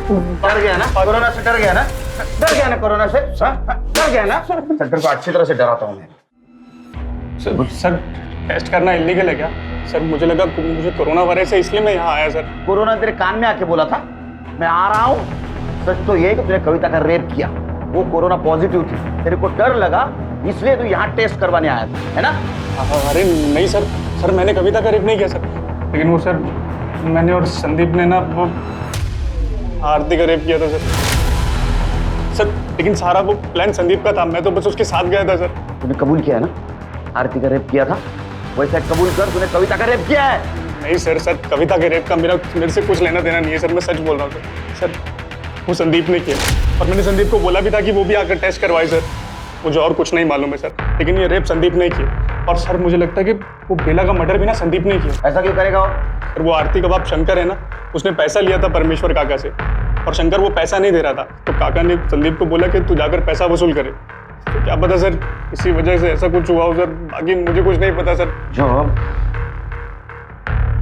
डर गया ना कोरोना से? डर गया ना? डर गया ना कोरोना से? डर गया ना? सर को अच्छी तरह से डराता हूँ मैं। सर टेस्ट करना इलीगल है क्या? सर मुझे लगा मुझे कोरोना वायरस है इसलिए मैं यहाँ आया सर। कोरोना तेरे कान में आके बोला था मैं आ रहा हूँ? सच तो ये कि तूने कविता का रेप किया, वो कोरोना पॉजिटिव थी, तेरे को डर लगा इसलिए तू यहाँ टेस्ट करवाने आया था, है ना? अरे नहीं सर, सर मैंने कविता का रेप नहीं किया सर, लेकिन वो सर मैंने और संदीप ने ना वो आरती का रेप किया था सर। लेकिन सारा वो प्लान संदीप का था, मैं तो बस उसके साथ गया था सर। तूने कबूल किया है ना आरती का रेप किया था? वैसे कबूल कर, तूने कविता का रेप किया है? नहीं सर, सर कविता के रेप का मेरे से कुछ लेना देना नहीं है सर, मैं सच बोल रहा हूँ सर। वो संदीप ने किया और मैंने संदीप को बोला भी था कि वो भी आकर टेस्ट करवाए सर। मुझे और कुछ नहीं मालूम है सर, लेकिन ये रेप संदीप ने किया। और सर मुझे लगता है कि वो बेला का मर्डर भी ना संदीप ने किया। ऐसा क्यों करेगा वो? सर वो आरती का बाप शंकर है ना, उसने पैसा लिया था परमेश्वर काका से और शंकर वो पैसा नहीं दे रहा था, तो काका ने संदीप को बोला कि तू जाकर पैसा वसूल करे। तो क्या पता सर इसी वजह से ऐसा कुछ हुआ हो सर, बाकी मुझे कुछ नहीं पता सर। जो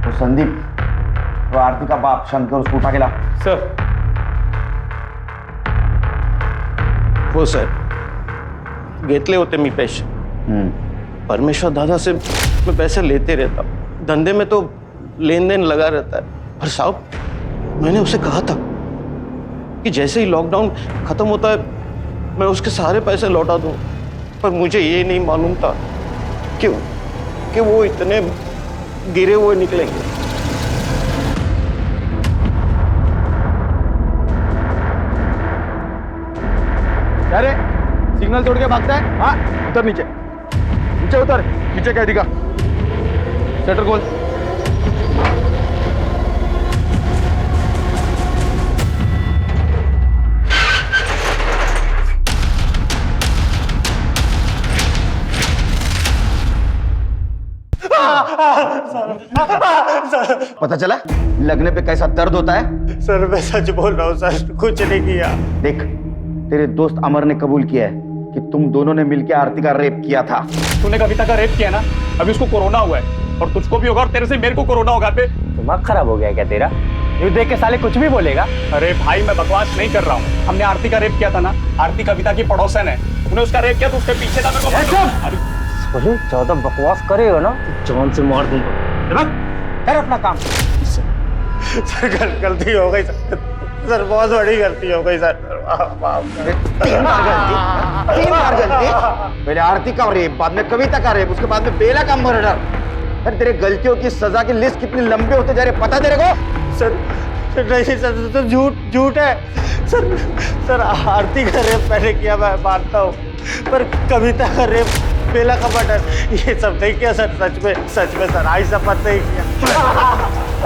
वो संदीप, वो आरती का बाप शंकर, उसको उठा के ला। सर हो सर घेतले होते मी पैसे, परमेश्वर दादा से मैं पैसे लेते रहता, धंधे में तो लेन देन लगा रहता है। पर साहब मैंने उसे कहा था कि जैसे ही लॉकडाउन खत्म होता है मैं उसके सारे पैसे लौटा दूं, पर मुझे ये नहीं मालूम था कि वो इतने गिरे हुए निकलेंगे। अरे सिग्नल तोड़ के भागता है? हाँ उतर नीचे, नीचे उतर, नीचे कह दिखा, शटर खोल। पता चला लगने पे कैसा दर्द होता है? सर मैं सच बोल रहा हूँ सर, कुछ नहीं किया। देख तेरे दोस्त अमर ने कबूल किया है कि तुम दोनों ने मिलकर आरती का रेप किया था। तूने कविता का रेप किया ना, अभी उसको कोरोना हुआ है और तुझको भी होगा और तेरे से मेरे को कोरोना होगा। पे दिमाग खराब हो गया क्या तेरा? ये देख के साले कुछ भी बोलेगा। अरे भाई मैं बकवास नहीं कर रहा हूँ, हमने आरती का रेप किया था ना, आरती कविता की पड़ोसन है, तूने उसका रेप किया तो उसके पीछे था मेरे को। बोले ज्यादा बकवास करेगा ना जान से मार दूंगा। कर अपना काम। सर गलती हो गई सर, बहुत बड़ी गलती हो गई सर। तीन बार गलती। पहले आरती का रेप, बाद में कविता का रेप, उसके बाद में बेला का मर्डर। अरे तेरे गलतियों की सजा की लिस्ट कितनी लंबी होते जा रही पता तेरे को? सर नहीं सर, तो झूठ है सर। आरती का रेप मैंने किया, मैं मानता हूँ, पर कविता का रेप, बेला का मर्डर, ये सब नहीं किया सर। सच में सर, आई शपथ नहीं किया।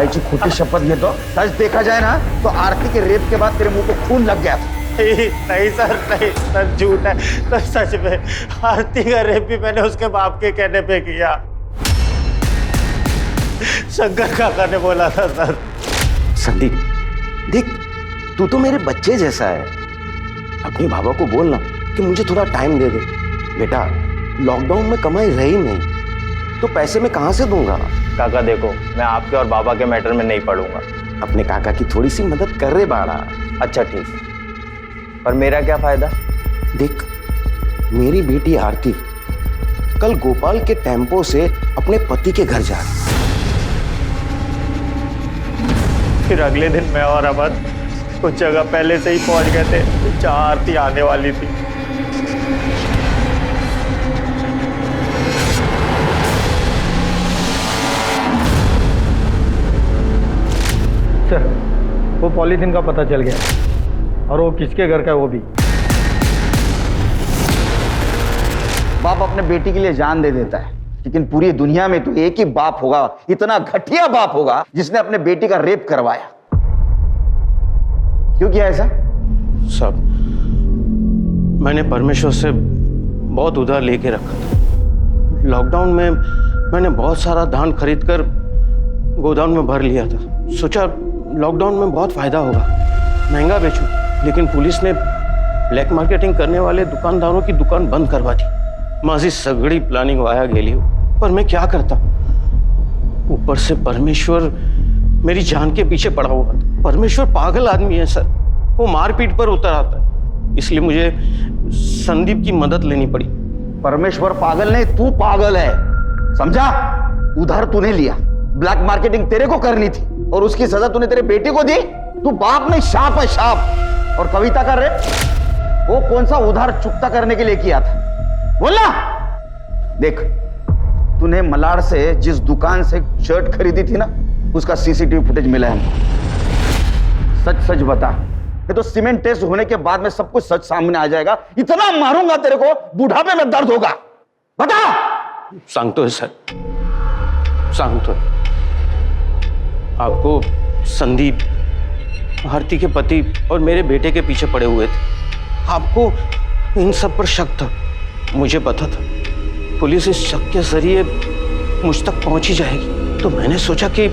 ऐसी खोटी शपथ ये तो सच देखा जाए ना तो आरती के रेप के बाद तेरे मुंह को खून लग गया। नहीं सर झूठ है सर, सच में आरती का रेप भी मैंने उसके बाप के कहने पे किया। शंकर काका ने बोला था सर। संदीप देख, तू तो मेरे बच्चे जैसा है, अपने बाबा को बोलना कि मुझे थोड़ा टाइम दे दे। बेटा लॉकडाउन में कमाई रही नहीं तो पैसे मैं कहाँ से दूंगा? काका देखो, मैं आपके और बाबा के मैटर में नहीं पड़ूंगा। अपने काका की थोड़ी सी मदद कर रहे बाड़ा। अच्छा ठीक, पर मेरा क्या फायदा? देख मेरी बेटी आरती कल गोपाल के टेम्पो से अपने पति के घर जा रही, फिर अगले दिन मैं और अमर कुछ जगह पहले से ही पहुंच गए थे जहाँ आरती आने वाली थी। सर वो पॉलीथीन का पता चल गया और वो किसके घर का है वो भी। बाप अपने बेटी के लिए जान दे देता है, लेकिन पूरी दुनिया में तो एक ही बाप होगा, इतना घटिया बाप होगा जिसने अपने बेटी का रेप करवाया। क्यों किया ऐसा? सब मैंने परमेश्वर से बहुत उधार लेके रखा था। लॉकडाउन में मैंने बहुत सारा धान खरीद कर गोदाम में भर लिया था, सोचा लॉकडाउन में बहुत फायदा होगा, महंगा बेचूं, लेकिन पुलिस ने ब्लैक मार्केटिंग करने वाले दुकानदारों की दुकान बंद करवा दी। माझी सगड़ी प्लानिंग वाया गेली, पर मैं क्या करता? ऊपर से परमेश्वर मेरी जान के पीछे पड़ा हुआ था। परमेश्वर पागल आदमी है सर, वो मारपीट पर उतर आता है, इसलिए मुझे संदीप की मदद लेनी पड़ी। परमेश्वर पागल नहीं, तू पागल है, समझा? उधार तूने लिया, ब्लैक मार्केटिंग तेरे को करनी थी और उसकी सजा तूने तेरे बेटे को दी। तू बाप नहीं, शाप है, शाप। और कविता का रेप, वो कौन सा उधार चुकता करने के लिए किया था? बोलना। देख, तूने मलाड से जिस दुकान से शर्ट खरीदी थी ना, उसका सीसीटीवी फुटेज मिला है हमको। सच सच बता, ये तो सीमेंट टेस्ट होने के बाद में सब कुछ सच सामने आ जाएगा। इतना मारूंगा तेरे को, बुढ़ापे में दर्द होगा। बता। सांगतोय सर, सांगतोय। आपको संदीप, आरती के पति और मेरे बेटे के पीछे पड़े हुए थे। आपको इन सब पर शक था, मुझे पता था पुलिस इस शक के जरिए मुझ तक पहुंच ही जाएगी, तो मैंने सोचा कि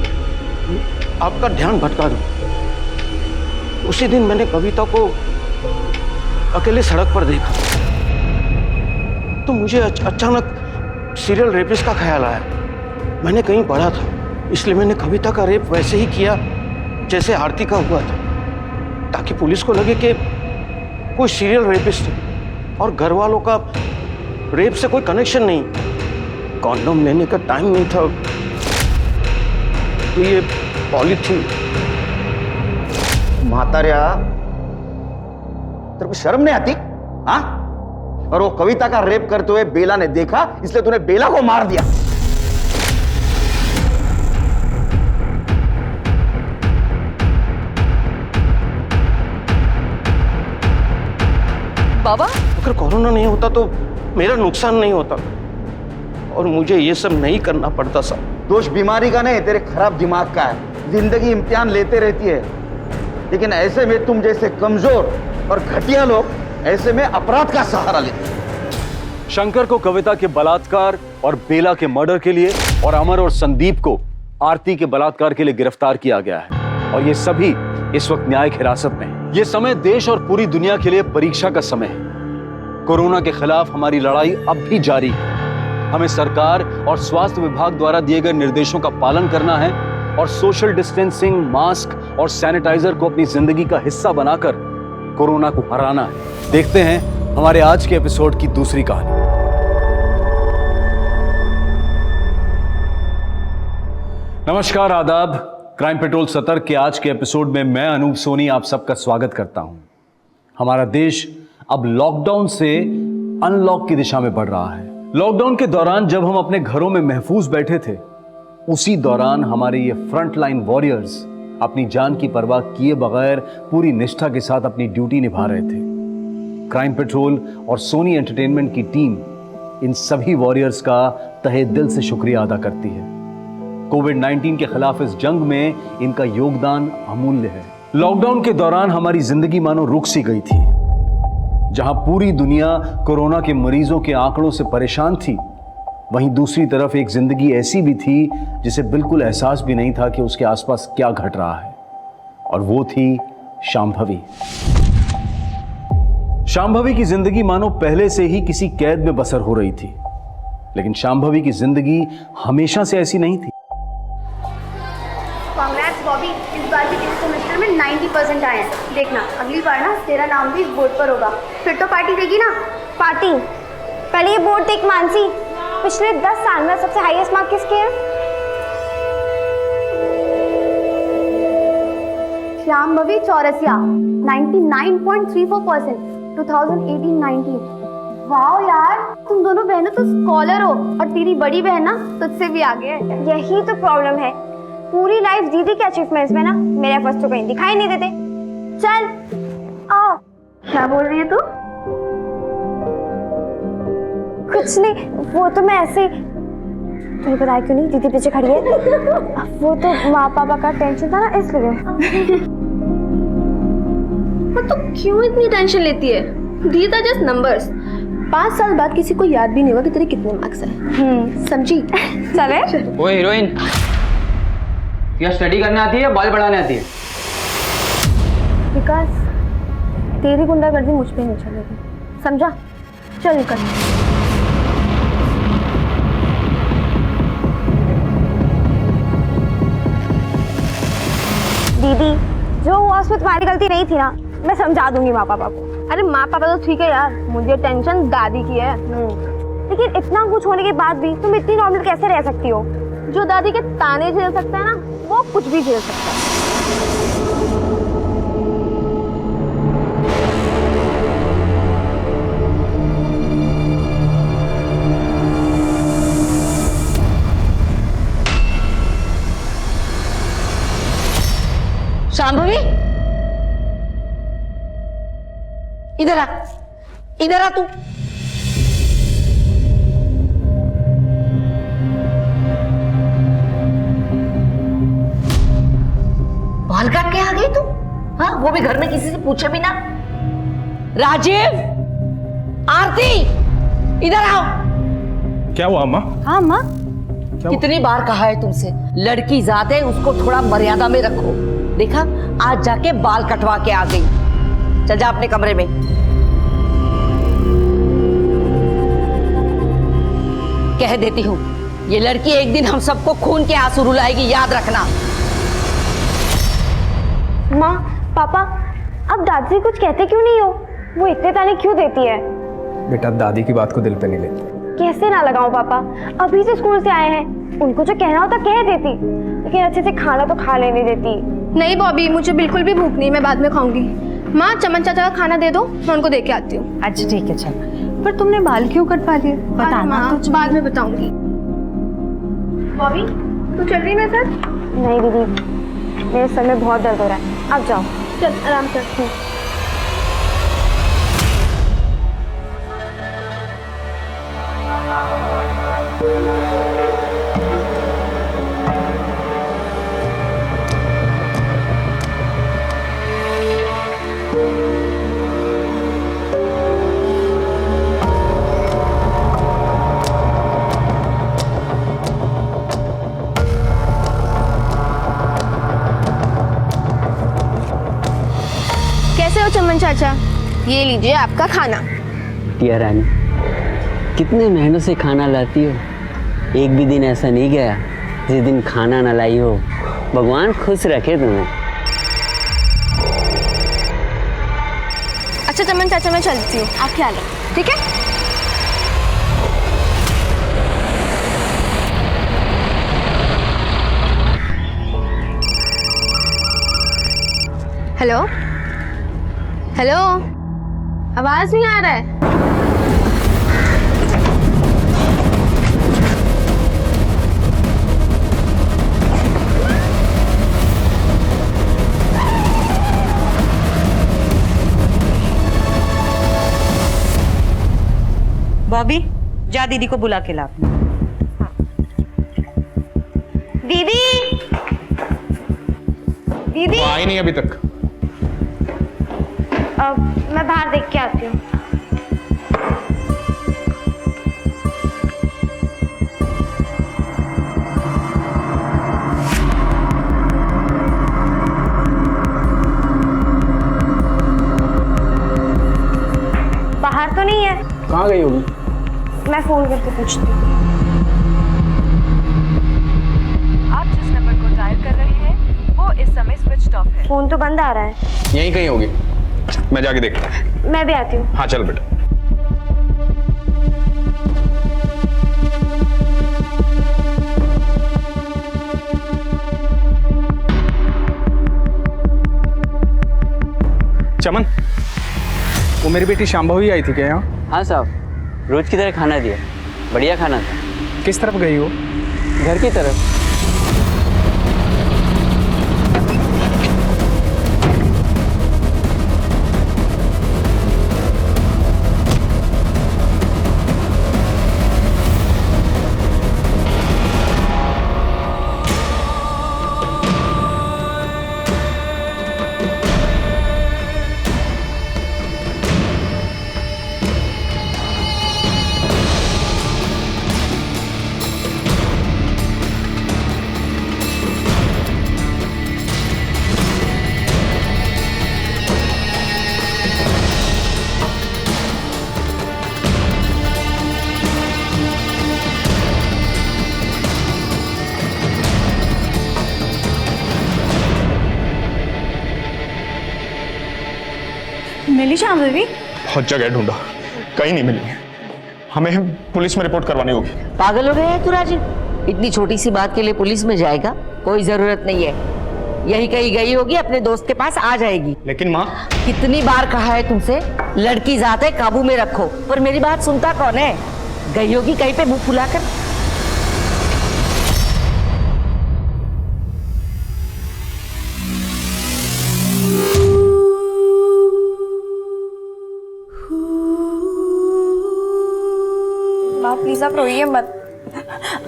आपका ध्यान भटका दूं। उसी दिन मैंने कविता को अकेले सड़क पर देखा, तो मुझे अचानक सीरियल रेपिस्ट का ख्याल आया। मैंने कहीं पढ़ा था, इसलिए मैंने कविता का रेप वैसे ही किया जैसे आरती का हुआ था, ताकि पुलिस को लगे कि कोई सीरियल रेपिस्ट है और घर वालों का रेप से कोई कनेक्शन नहीं। कॉन्डोम लेने का टाइम नहीं था, तो ये पॉलीथीन। मातारिया, तेरे को शर्म नहीं आती? हाँ? और वो कविता का रेप करते हुए बेला ने देखा, इसलिए तूने बेला को मार दिया। बाबा, अगर कोरोना नहीं होता तो मेरा नुकसान नहीं होता और मुझे ये सब नहीं करना पड़ता साहब। दोष बीमारी का नहीं, तेरे खराब दिमाग का है। जिंदगी इम्तिहान लेते रहती है, लेकिन ऐसे में तुम जैसे कमजोर और घटिया लोग ऐसे में अपराध का सहारा लेते। शंकर को कविता के बलात्कार और बेला के मर्डर के लिए और अमर और संदीप को आरती के बलात्कार के लिए गिरफ्तार किया गया है और ये सभी इस वक्त न्यायिक हिरासत में हैं। ये समय देश और पूरी दुनिया के लिए परीक्षा का समय है। कोरोना के खिलाफ हमारी लड़ाई अब भी जारी है। हमें सरकार और स्वास्थ्य विभाग द्वारा दिए गए निर्देशों का पालन करना है और सोशल डिस्टेंसिंग, मास्क और सैनिटाइजर को अपनी जिंदगी का हिस्सा बनाकर कोरोना को हराना है। देखते हैं हमारे आज के एपिसोड की दूसरी कहानी। नमस्कार, आदाब। क्राइम पेट्रोल सतर्क के आज के एपिसोड में मैं अनूप सोनी आप सबका स्वागत करता हूं। हमारा देश अब लॉकडाउन से अनलॉक की दिशा में बढ़ रहा है। लॉकडाउन के दौरान जब हम अपने घरों में महफूज बैठे थे, उसी दौरान हमारे ये फ्रंट लाइन वॉरियर्स अपनी जान की परवाह किए बगैर पूरी निष्ठा के साथ अपनी ड्यूटी निभा रहे थे। क्राइम पेट्रोल और सोनी एंटरटेनमेंट की टीम इन सभी वॉरियर्स का तहे दिल से शुक्रिया अदा करती है। कोविड-19 के खिलाफ इस जंग में इनका योगदान अमूल्य है। लॉकडाउन के दौरान हमारी जिंदगी मानो रुक सी गई थी। जहां पूरी दुनिया कोरोना के मरीजों के आंकड़ों से परेशान थी, वहीं दूसरी तरफ एक जिंदगी ऐसी भी थी जिसे बिल्कुल एहसास भी नहीं था कि उसके आसपास क्या घट रहा है, और वो थी शांभवी। शांभवी की जिंदगी मानो पहले से ही किसी कैद में बसर हो रही थी, लेकिन शांभवी की जिंदगी हमेशा से ऐसी नहीं थी। कांग्रेस बॉबी, इस बार भी इस सेमेस्टर में 90% आए हैं। देखना, अगली बार ना तेरा नाम भी इस बोर्ड पर होगा। फिर तो पार्टी देगी ना? पार्टी? पहले ये बोर्ड देख मानसी, पिछले 10 साल में सबसे हाईएस्ट मार्क किसके हैं? शांभवी चौरसिया 99.34%, 2018-19। वाह यार, तुम दोनों बहनों तो स्कॉलर हो और तेरी बड़ी बहन ना तुझसे भी आगे है। यही तो प्रॉब्लम है, पूरी लाइफ दीदी के अचीवमेंट्स में ना मेरे एफर्ट्स तो कहीं दिखाई नहीं देते। चल आओ। क्या बोल रही है तू? कुछ नहीं, वो तो मैं ऐसे, तुम्हें पता है क्यों नहीं, दीदी पीछे खड़ी है। वो तो माँ पापा का टेंशन था ना, इसलिए। पर तू क्यों इतनी टेंशन लेती है? These are just numbers। 5 साल बाद किसी को याद भी नहीं होगा कि तेरे कितने मार्क्स हैं। समझी? चले। ओए हीरोइन, क्या स्टडी करने आती है या बाल बढ़ाने आती है? विकास, तेरी गुंडागर्दी मुझ पे नहीं चलेगी, समझा? चल निकल। दीदी, जो हुआ उसमें तुम्हारी गलती नहीं थी ना, मैं समझा दूंगी माँ पापा को। अरे माँ पापा तो ठीक है यार, मुझे टेंशन दादी की है। लेकिन इतना कुछ होने के बाद भी तुम इतनी नॉर्मल कैसे रह सकती हो? जो दादी के ताने झेल सकता है ना, वो कुछ भी झेल सकता है। शांभवी, इधर आ, इधर आ तू। बाल काट के आ गई तू? हाँ, वो भी घर में किसी से पूछे बिना। राजीव, आरती, इधर आओ। क्या हुआ अम्मा? हाँ माँ, कितनी बार कहा है तुमसे, लड़की जात है, उसको थोड़ा मर्यादा में रखो। देखा, आज जाके बाल कटवा के आ गई। चल जा अपने कमरे में। कह देती हूँ, ये लड़की एक दिन हम सबको खून के आंसू रुलाएगी, याद रखना। माँ, पापा, अब दादी से कुछ कहते क्यों नहीं हो? वो इतने ताने क्यों देती है? बेटा, दादी की बात को दिल पे नहीं लेती। कैसे ना लगाऊं पापा, अभी से स्कूल से आए हैं, उनको जो कहना होता कह देती, लेकिन अच्छे से खाना तो खा लेने देती। नहीं बॉबी, मुझे बिल्कुल भी भूख नहीं, मैं बाद में खाऊंगी। माँ, चमन चाचा का खाना दे दो, मैं उनको दे के आती हूँ। अच्छा ठीक है, चल। पर तुमने बाल क्यों कटवा लिए? बताना तो। बाद में बताऊंगी। बॉबी, तू चल रही मेरे साथ? नहीं दीदी, मेरे सर में बहुत दर्द हो रहा है, आप जाओ। चल आराम कर। कैसे हो चमन चाचा? ये लीजिए आपका खाना। टिया रानी, कितने महीनों से खाना लाती हो, एक भी दिन ऐसा नहीं गया जिस दिन खाना ना लाई हो। भगवान खुश रखे तुम्हें। अच्छा चमन चाचा, मैं चलती हूँ, आप ख्याल रखो, ठीक है? हेलो हेलो, आवाज नहीं आ रहा है। बॉबी, जा दीदी को बुला के ला। दीदी, दीदी, आई नहीं अभी तक। मैं बाहर देख के आती हूँ। बाहर तो नहीं है। कहाँ गई होगी? मैं फोन करके पूछती हूँ। आप जिस नंबर को डायल कर रहे हैं वो इस समय स्विच ऑफ है। फोन तो बंद आ रहा है। यहीं कहीं होगी, मैं जाके देखता हूँ। मैं भी आती हूँ। हाँ चल बेटा। चमन, वो मेरी बेटी शांभवी आई थी क्या यहाँ? हाँ साहब, रोज की तरह खाना दिया, बढ़िया खाना था। किस तरफ गई हो? घर की तरफ। मिली शाम बेबी? बहुत जगह ढूंढा, कहीं नहीं मिली। हमें पुलिस में रिपोर्ट करवानी होगी। पागल हो गया है तू राजीव? इतनी छोटी सी बात के लिए पुलिस में जाएगा? कोई जरूरत नहीं है, यही कहीं गई होगी, अपने दोस्त के पास आ जाएगी। लेकिन माँ, कितनी बार कहा है तुमसे, लड़की जात है, काबू में रखो, पर मेरी बात सुनता कौन है? गई होगी कहीं पे मुंह फुलाकर। माँ प्लीज आप रोइए मत,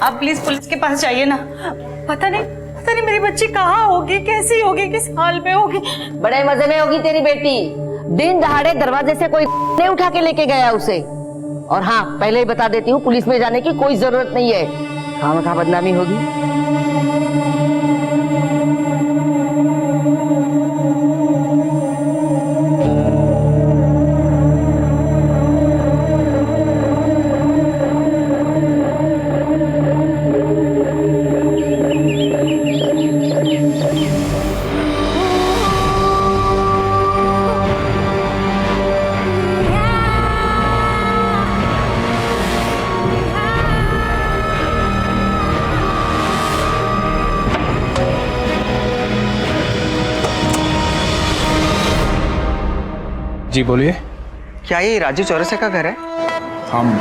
आप प्लीज पुलिस के पास जाइए ना। पता नहीं मेरी बच्ची कहाँ होगी, कैसी होगी, किस हाल में होगी। बड़े मजे में होगी तेरी बेटी। दिन दहाड़े दरवाजे से कोई नहीं उठा के लेके गया उसे। और हाँ, पहले ही बता देती हूँ, पुलिस में जाने की कोई जरूरत नहीं है, खामखा बदनामी होगी। जी बोलिए। क्या ये राजीव चौरसिया का घर है? हम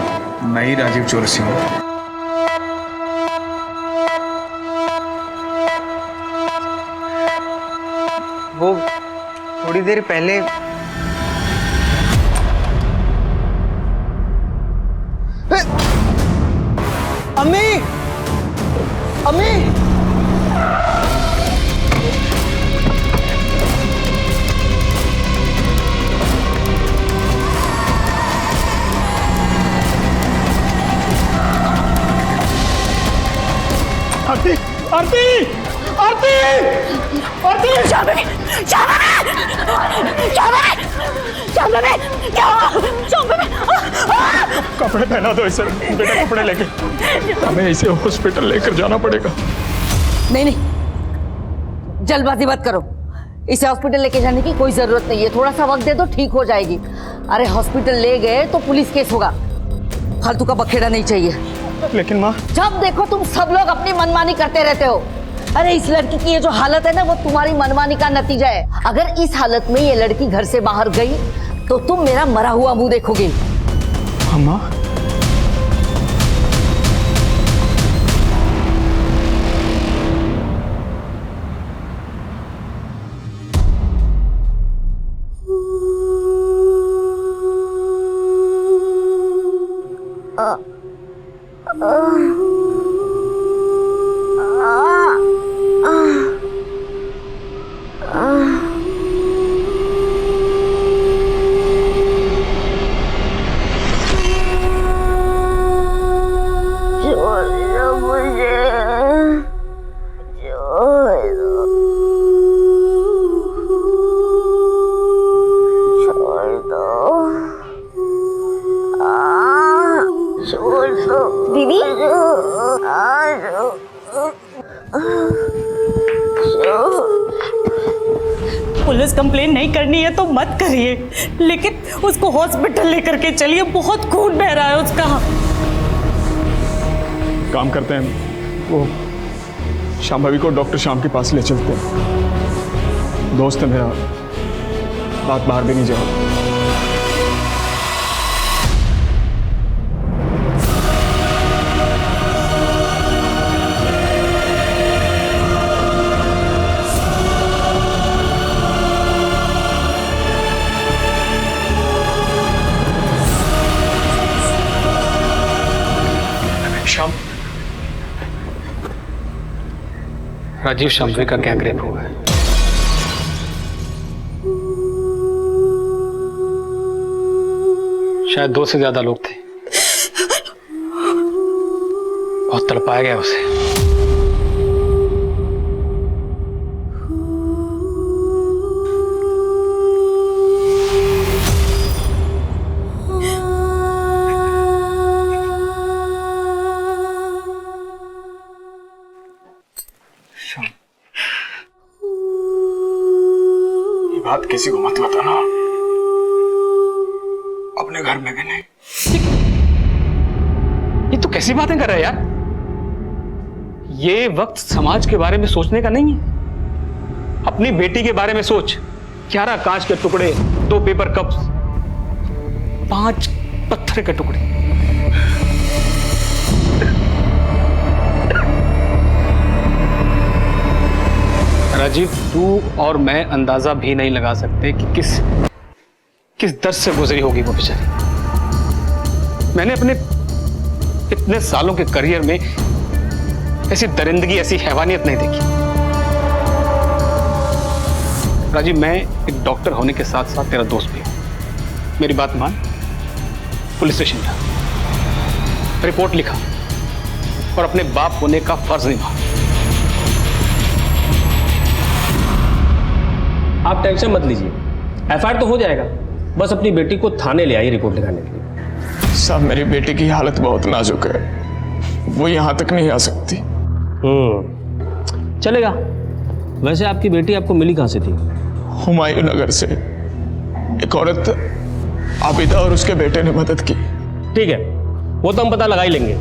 नहीं राजीव चौरसिया हूँ। वो थोड़ी देर पहले अम्मी, अम्मी, आरती, आरती, आरती, आरती! कपड़े पहना दो इसे, बेटा कपड़े लेके। हमें इसे हॉस्पिटल लेकर जाना पड़ेगा। नहीं, जल्दबाजी मत करो, इसे हॉस्पिटल लेके जाने की कोई जरूरत नहीं है, थोड़ा सा वक्त दे दो, ठीक हो जाएगी। अरे हॉस्पिटल ले गए तो पुलिस केस होगा, फालतू का बखेड़ा नहीं चाहिए। लेकिन माँ, जब देखो तुम सब लोग अपनी मनमानी करते रहते हो। अरे इस लड़की की ये जो हालत है ना, वो तुम्हारी मनमानी का नतीजा है। अगर इस हालत में ये लड़की घर से बाहर गई तो तुम मेरा मरा हुआ मुंह देखोगे। माँ, दीदी, पुलिस कंप्लेन नहीं करनी है तो मत करिए, लेकिन उसको हॉस्पिटल लेकर के चलिए, बहुत खून बह रहा है उसका। काम करते हैं, वो शांभवी को डॉक्टर श्याम के पास ले चलते हैं। दोस्त है मेरा, बात बाहर भी नहीं जाओ। श्याम, राजीव शांभवी का गैंग रेप हुआ है। शायद 2 से ज्यादा लोग थे, बहुत तड़पाया गया उसे। ये बात किसी को मत बताना। अपने घर में भी नहीं। ये तो कैसी बातें कर रहा है यार? ये वक्त समाज के बारे में सोचने का नहीं है। अपनी बेटी के बारे में सोच। 11 कांच के टुकड़े, 2 पेपर कप्स, 5 पत्थर के टुकड़े। राजीव, तू और मैं अंदाजा भी नहीं लगा सकते कि किस दर्द से गुजरी होगी वो बेचारी। मैंने अपने इतने सालों के करियर में ऐसी दरिंदगी, ऐसी हैवानियत नहीं देखी। राजीव, मैं एक डॉक्टर होने के साथ साथ तेरा दोस्त भी हूं। मेरी बात मान, पुलिस स्टेशन जा, रिपोर्ट लिखा और अपने बाप होने का फर्ज निभा। आप टेंशन मत लीजिए, एफआईआर तो हो जाएगा। बस अपनी बेटी को थाने ले आइए रिपोर्ट लिखाने के लिए। साहब, मेरी बेटी की हालत बहुत नाजुक है, वो यहाँ तक नहीं आ सकती। चलेगा। वैसे आपकी बेटी आपको मिली कहाँ से थी? हुमायूं नगर से एक औरत आबिदा और उसके बेटे ने मदद की। ठीक है, वो तो हम पता लगा ही लेंगे,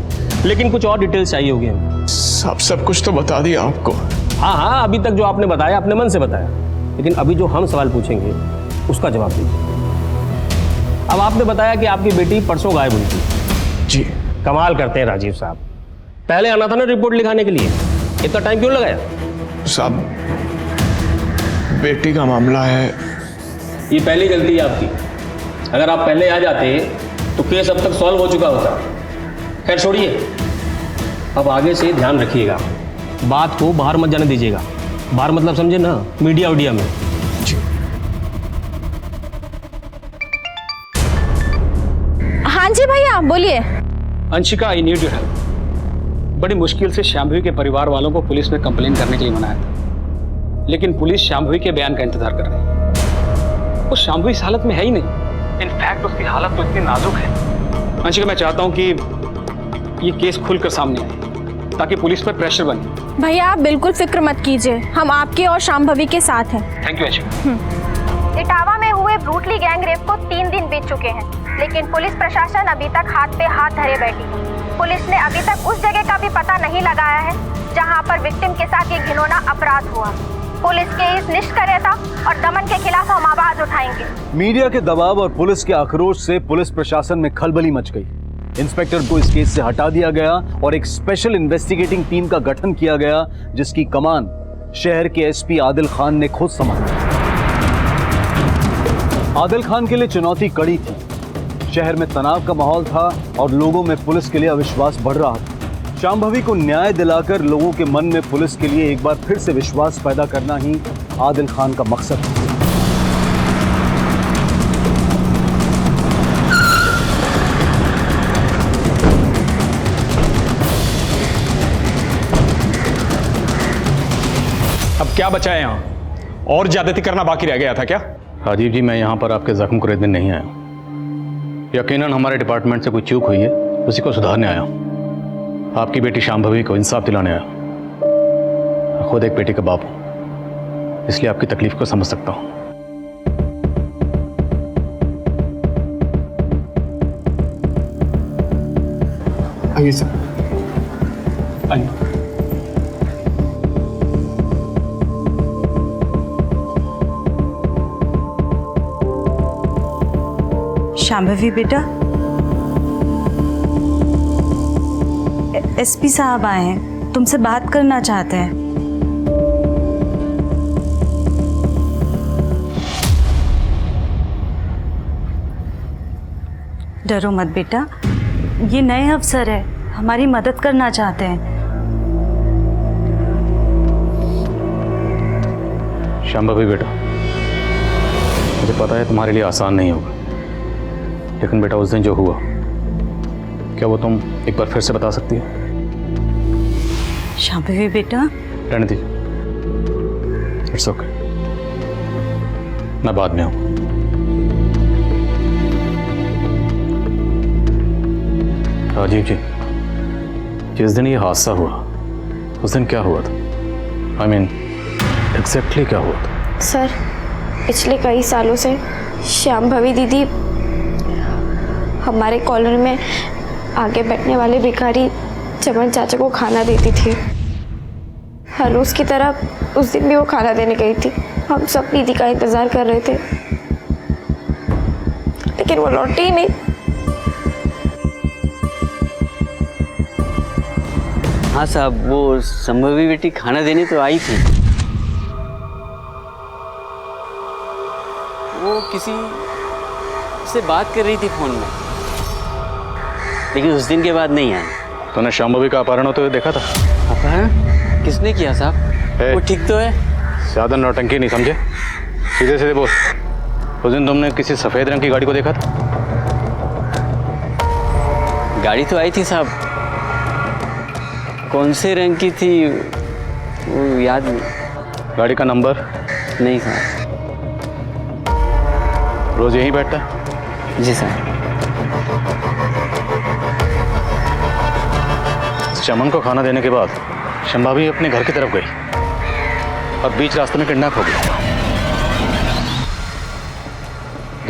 लेकिन कुछ और डिटेल्स चाहिए होगी हमें। सब कुछ तो बता दिया आपको। हाँ, अभी तक जो आपने बताया अपने मन से बताया, लेकिन अभी जो हम सवाल पूछेंगे उसका जवाब दीजिए। अब आपने बताया कि आपकी बेटी परसों गायब हुई थी। जी। कमाल करते हैं राजीव साहब, पहले आना था ना रिपोर्ट लिखाने के लिए, इतना टाइम क्यों लगाया? साहब, बेटी का मामला है। ये पहली गलती है आपकी। अगर आप पहले आ जाते तो केस अब तक सॉल्व हो चुका होता। खैर छोड़िए, अब आगे से ध्यान रखिएगा, बात को बाहर मत जाने दीजिएगा। बाहर मतलब समझे ना, मीडिया उडिया में। हाँ जी भैया, बोलिए। Anshika, I need your help. बड़ी मुश्किल से शांभवी के परिवार वालों को पुलिस में कंप्लेन करने के लिए मनाया था, लेकिन पुलिस शांभवी के बयान का इंतजार कर रही है। वो शांभवी इस हालत में है ही नहीं। इनफैक्ट उसकी हालत तो इतनी नाजुक है। अंशिका, मैं चाहता हूं कि ये केस खुलकर सामने आए ताकि पुलिस पर प्रेशर बने। भैया आप बिल्कुल फिक्र मत कीजिए, हम आपके और शांभवी के साथ हैं। Thank you Anshika. इटावा में हुए ब्रूटली गैंग रेप को 3 दिन बीत चुके हैं, लेकिन पुलिस प्रशासन अभी तक हाथ पे हाथ धरे बैठी है। पुलिस ने अभी तक उस जगह का भी पता नहीं लगाया है जहां पर विक्टिम के साथ ये घिनौना अपराध हुआ। पुलिस के इस निष्क्रियता और दमन के खिलाफ हम आवाज उठाएंगे। मीडिया के दबाव और पुलिस के आक्रोश से पुलिस प्रशासन में खलबली मच गई। इंस्पेक्टर को इस केस से हटा दिया गया और एक स्पेशल इन्वेस्टिगेटिंग टीम का गठन किया गया, जिसकी कमान शहर के एसपी आदिल खान ने खुद संभाली। आदिल खान के लिए चुनौती कड़ी थी। शहर में तनाव का माहौल था और लोगों में पुलिस के लिए अविश्वास बढ़ रहा था। शांभवी को न्याय दिलाकर लोगों के मन में पुलिस के लिए एक बार फिर से विश्वास पैदा करना ही आदिल खान का मकसद था। अब क्या बचा है यहाँ? और ज्यादती करना बाकी रह गया था क्या? राजीव जी, मैं यहाँ पर आपके जख्म को रेतने नहीं आया हूँ। यकीनन हमारे डिपार्टमेंट से कोई चूक हुई है, उसी को सुधारने आया हूँ। आपकी बेटी शांभवी को इंसाफ दिलाने आया हूँ। खुद एक बेटी का बाप हूँ, इसलिए आपकी तकलीफ को समझ सकता हूँ। आइए सर, आइए। शांभवी बेटा, एसपी साहब आए हैं, तुमसे बात करना चाहते हैं। डरो मत बेटा, ये नए अफसर है, हमारी मदद करना चाहते हैं। शांभवी बेटा, मुझे पता है तुम्हारे लिए आसान नहीं होगा, लेकिन बेटा उस दिन जो हुआ, क्या वो तुम एक बार फिर से बता सकती हो? शांभवी बेटा, रहने दीजिए, इट्स ओके, मैं बाद में आऊँ। राजीव जी, जिस दिन ये हादसा हुआ, उस दिन क्या हुआ था? I mean, एग्जैक्टली क्या हुआ था? सर, पिछले कई सालों से शांभवी दीदी हमारे कॉलोनी में आगे बैठने वाले भिखारी चमन चाचा को खाना देती थी। हर रोज की तरह उस दिन भी वो खाना देने गई थी। हम सब दीदी का इंतजार कर रहे थे, लेकिन वो लौटी ही नहीं। हाँ साहब, वो संभवी बेटी खाना देने तो आई थी। वो किसी से बात कर रही थी फोन में, लेकिन उस दिन के बाद नहीं आई। तूने शांभवी का अपहरण होते हुए देखा था? अपहरण किसने किया साहब? वो ठीक तो है? ज्यादा नौटंकी नहीं, समझे? सीधे सीधे बोल। उस दिन तुमने किसी सफेद रंग की गाड़ी को देखा था? गाड़ी तो आई थी साहब, कौन से रंग की थी वो याद नहीं। गाड़ी का नंबर? नहीं साहब। रोज यहीं बैठता है? जी साहब। चमन को खाना देने के बाद शंभावी अपने घर की तरफ गई और बीच रास्ते में किडनैप हो गई।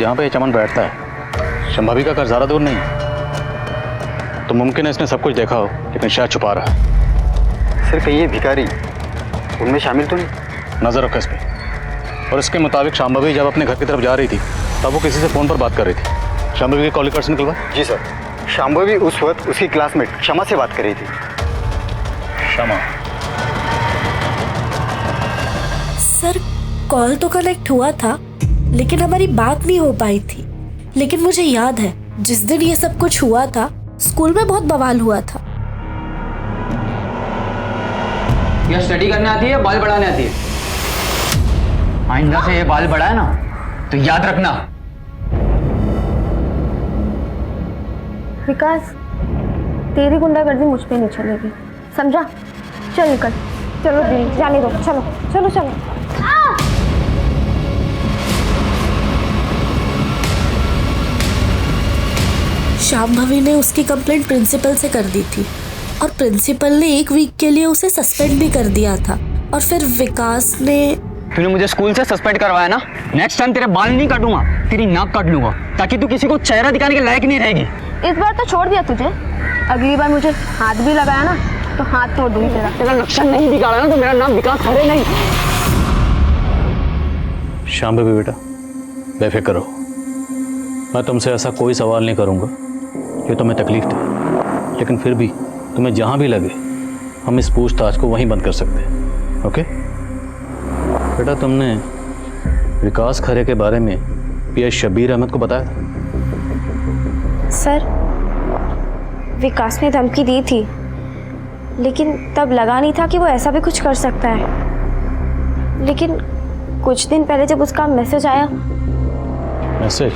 जहाँ पे चमन बैठता है शंभावी का घर ज़्यादा दूर नहीं है, तो मुमकिन है इसने सब कुछ देखा हो, लेकिन शायद छुपा रहा है। सर कहीं ये भिखारी उनमें शामिल तो नहीं? नजर रखो इस पे। और इसके मुताबिक शांभवी जब अपने घर की तरफ जा रही थी तब वो किसी से फ़ोन पर बात कर रही थी। शांभवी के कॉलिंग कार्ड से निकलवा? जी सर, शांभवी उस वक्त उसकी क्लासमेट क्षमा से बात कर रही थी। क्षमा? सर कॉल तो कनेक्ट हुआ था, लेकिन हमारी बात नहीं हो पाई थी। लेकिन मुझे याद है जिस दिन ये सब कुछ हुआ था, स्कूल में बहुत बवाल हुआ था। यह स्टडी करने आती है, बाल बढ़ाने आती है? आइंदा से ये बाल बढ़ाए ना तो याद रखना। विकास, तेरी गुंडागर्दी मुझ पे नहीं चलेगी, समझा? चल निकल, चलो दीदी जाने दो, चलो चलो चलो। शांभवी ने उसकी कंप्लेंट प्रिंसिपल से कर दी थी और प्रिंसिपल ने 1 वीक के लिए उसे सस्पेंड भी कर दिया था। और फिर विकास ने... तूने मुझे स्कूल से सस्पेंड करवाया ना, नेक्स्ट टाइम तेरे बाल नहीं काटूंगा, तेरी नाक काट लूंगा, ताकि तू किसी को चेहरा दिखाने के लायक नहीं रहेगी। इस बार तो छोड़ दिया तुझे, अगली बार मुझे हाथ भी लगाया ना तो हाथ तोड़ दूंगी तेरा। तेरा लक्षण नहीं बिगाड़ा ना तो मेरा नाम विकास खरे नहीं। शांभवी बेटा बेफिक्र रहो, मैं तुमसे ऐसा कोई सवाल नहीं करूंगा जो तुम्हें तकलीफ दे, लेकिन फिर भी तुम्हें जहां भी लगे हम इस पूछताछ को वहीं बंद कर सकते हैं। ओके बेटा, तुमने विकास खरे के बारे में पीएस शबीर अहमद को बताया था? सर विकास ने धमकी दी थी, लेकिन तब लगा नहीं था कि वो ऐसा भी कुछ कर सकता है। लेकिन कुछ दिन पहले जब उसका मैसेज आया... मैसेज?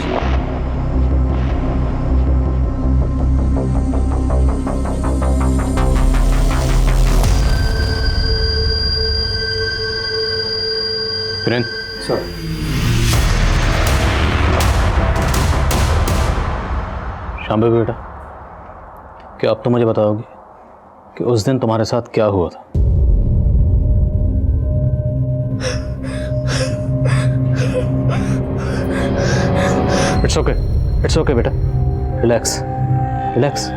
किरण सर, शांभवी बेटा, क्या अब तो मुझे बताओगे कि उस दिन तुम्हारे साथ क्या हुआ था? इट्स ओके बेटा, रिलैक्स रिलैक्स,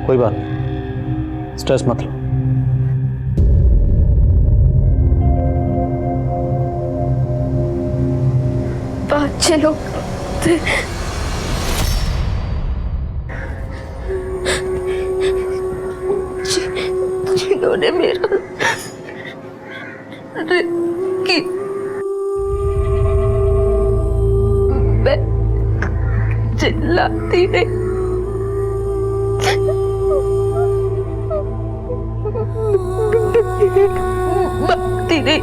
कोई बात नहीं, स्ट्रेस मत लो। अच्छे लोग थे, जिन्होंने मेरा की मैं चिल्लाती नहीं, भागती नहीं,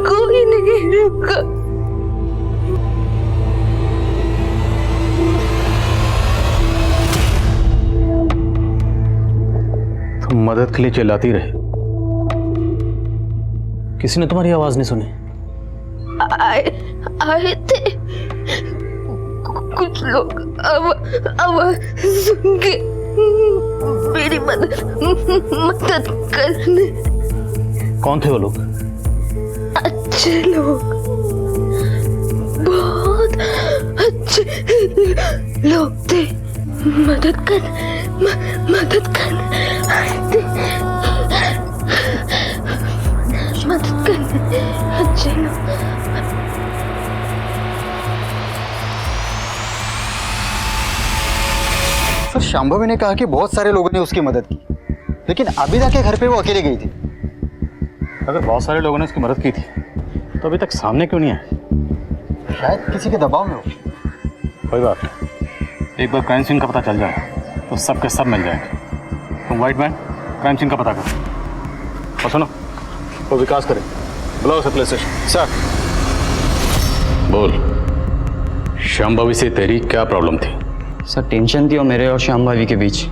कोई नहीं रुका। तुम मदद के लिए चिल्लाती रहे, किसी ने तुम्हारी आवाज नहीं सुनी? आए थे कुछ लोग, आवाज सुन के मेरी मदद करने। कौन थे वो लोग? अच्छे लोग, बहुत अच्छे लोग थे। मदद कर मदद अच्छे लोग। सर शांभवी ने कहा कि बहुत सारे लोगों ने उसकी मदद की, लेकिन आबिदा के घर पे वो अकेले गई थी। अगर बहुत सारे लोगों ने उसकी मदद की थी तो अभी तक सामने क्यों नहीं आए? शायद किसी के दबाव में हो। कोई बात नहीं, एक बार क्राइम सीन का पता चल जाए तो सब के सब मिल जाएंगे। तुम वाइट मैन क्राइम सीन का पता करो और सुनो, वो विकास करे, बुलाओ उसे पुलिस स्टेशन। सर बोल, शांभवी से तेरी क्या प्रॉब्लम थी? सर टेंशन थी और मेरे और श्याम भाभी के बीच,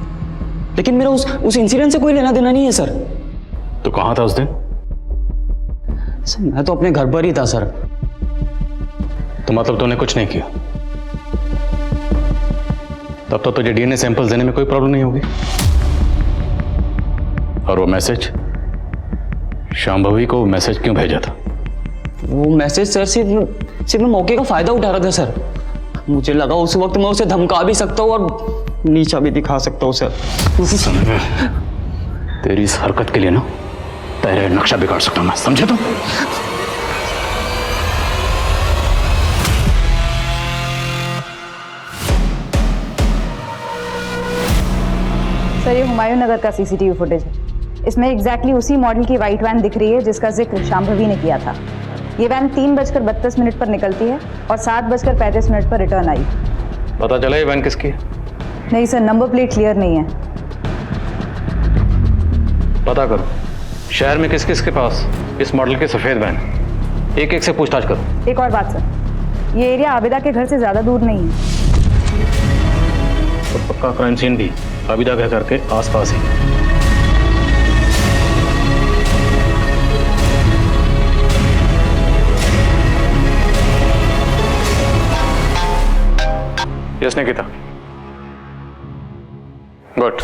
लेकिन मेरा उस इंसिडेंट से कोई लेना देना नहीं है सर। तो कहाँ था उस दिन? सर मैं तो अपने घर पर ही था सर। तो मतलब तूने कुछ नहीं किया? तब तो तुझे डीएनए सैंपल देने में कोई प्रॉब्लम नहीं होगी। और वो मैसेज, शांभवी को मैसेज क्यों भेजा था? वो मैसेज सर सिर्फ मैं मौके का फायदा उठा रहा था सर। मुझे लगा उस वक्त मैं उसे धमका भी सकता हूँ और नीचा भी दिखा सकता हूँ सर। तेरी इस हरकत के लिए ना तेरा नक्शा बिगाड़ सकता हूँ मैं, समझे? तो सर ये हुमायूं नगर का सीसीटीवी फुटेज है। इसमें एग्जैक्टली उसी मॉडल की वाइट वैन दिख रही है जिसका जिक्र शांभवी ने किया था। ये वैन 3:32 पर निकलती है और 7:35 पर रिटर्न आई। पता चला ये वैन किसकी है? नहीं सर, नंबर प्लेट क्लियर नहीं है। पता करो शहर में किस किस के पास इस मॉडल की सफेद वैन है, एक एक से पूछताछ करो। एक और बात सर, ये एरिया आबिदा के घर से ज्यादा दूर नहीं है। तो पक्का क्राइम सीन भी आबिदा के घर के आसपास ही। Yes Nikita, good.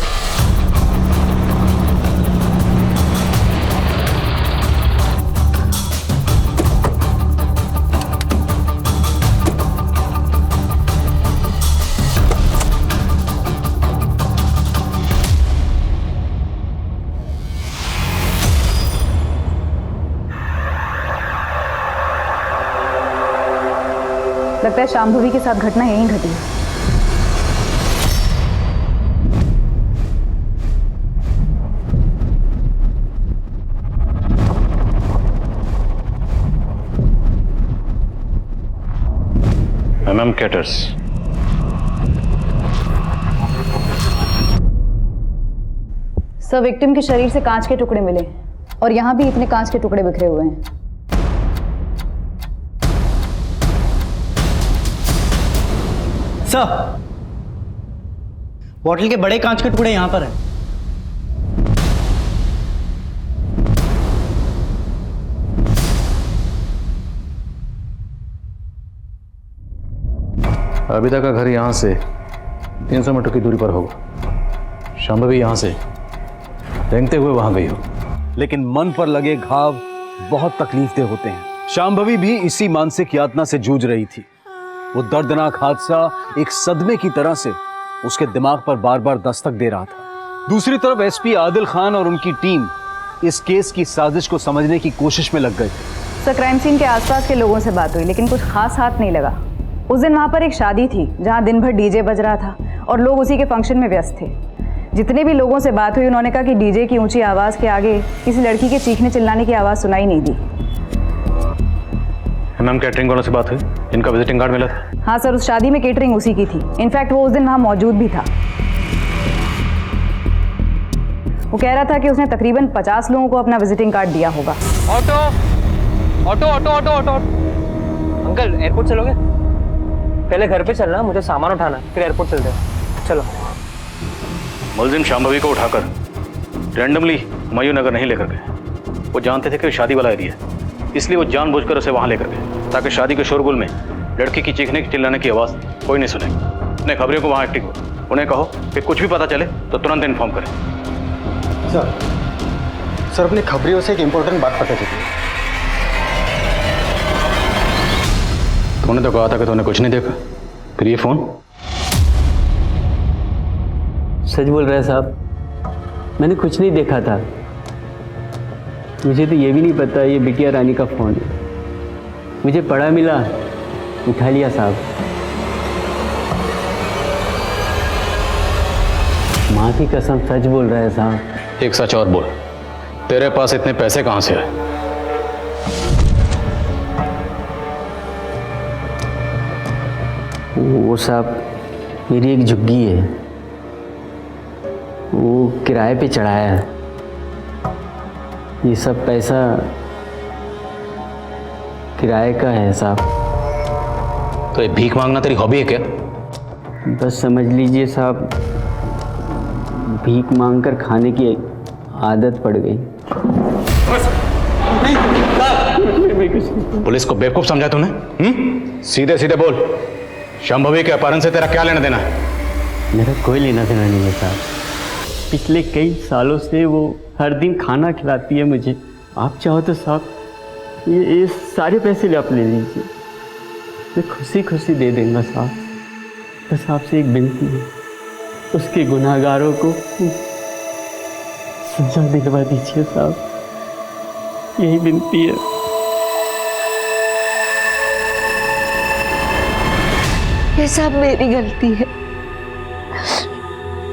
लगता है शांभवी के साथ घटना यहीं घटी है। MM Catters, सर विक्टिम के शरीर से कांच के टुकड़े मिले और यहाँ भी इतने कांच के टुकड़े बिखरे हुए हैं। सर बॉटल के बड़े कांच के टुकड़े यहाँ पर हैं। आबिदा का घर यहाँ से 300 मीटर की दूरी पर होगा। शांभवी यहाँ से रेंगते हुए वहां गई हो। लेकिन मन पर लगे घाव बहुत तकलीफदेह होते हैं। शांभवी भी इसी मानसिक यातना से जूझ रही थी। वो दर्दनाक हादसा एक सदमे की तरह से उसके दिमाग पर बार बार दस्तक दे रहा था। दूसरी तरफ एसपी आदिल खान और उनकी टीम इस केस की साजिश को समझने की कोशिश में लग गए थे। सर क्राइम सीन के आसपास के लोगों से बात हुई लेकिन कुछ खास हाथ नहीं लगा। उस दिन वहाँ पर एक शादी थी जहाँ दिन भर डीजे बज रहा था और लोग उसी के फंक्शन में व्यस्त थे। जितने भी लोगों से बात हुई उन्होंने कहा कि डीजे की ऊंची आवाज़ के आगे किसी लड़की के चीखने चिल्लाने की आवाज़ सुनाई नहीं दी। मैम कैटरिंग वालों से बात हुई जिनका विजिटिंग कार्ड मिला था? हाँ सर, उस शादी में केटरिंग उसी की थी। इनफैक्ट वो उस दिन वहाँ मौजूद भी था। वो कह रहा था कि उसने तकरीबन 50 लोगों को अपना विजिटिंग कार्ड दिया होगा। Auto auto auto auto auto uncle airport चलोगे? पहले घर पे चलना, मुझे सामान उठाना, फिर एयरपोर्ट चलते हैं। चलो। मुलजिम शांभवी को उठाकर रैंडमली हुमायूं नगर नहीं लेकर गए। वो जानते थे कि शादी वाला एरिया है, इसलिए वो जानबूझकर उसे वहां लेकर गए ताकि शादी के शोरगुल में लड़की की चीखने की चिल्लाने की आवाज़ कोई नहीं सुने। अपने खबरियों को वहाँ एक्टिव हो, उन्हें कहो कि कुछ भी पता चले तो तुरंत इन्फॉर्म करें। सर अपने खबरियों से एक इम्पोर्टेंट बात पता चली। तूने तो कहा था कि तूने कुछ नहीं देखा, फिर ये फोन? सच बोल रहे हैं साहब, मैंने कुछ नहीं देखा था। मुझे तो ये भी नहीं पता ये बिटिया रानी का फोन है। मुझे पड़ा मिला, उठा लिया साहब। माँ की कसम सच बोल रहे हैं साहब। एक सच और बोल, तेरे पास इतने पैसे कहाँ से आए? वो साहब मेरी एक झुग्गी है, वो किराए पे चढ़ाया है। ये सब पैसा किराए का है साहब। तो ये भीख मांगना तेरी हॉबी है क्या? बस समझ लीजिए साहब, भीख मांगकर खाने की आदत पड़ गई। पुलिस को बेवकूफ समझा तूने? सीधे सीधे बोल, शांभवी के अपहरण से तेरा क्या लेना देना है? मेरा कोई लेना देना नहीं है साहब। पिछले कई सालों से वो हर दिन खाना खिलाती है मुझे। आप चाहो तो साहब ये सारे पैसे आप ले लीजिए, मैं खुशी खुशी दे दूंगा साहब। बस आपसे एक विनती है, उसके गुनाहगारों को सजा दिलवा दीजिए साहब, यही विनती है। ये सब मेरी गलती है।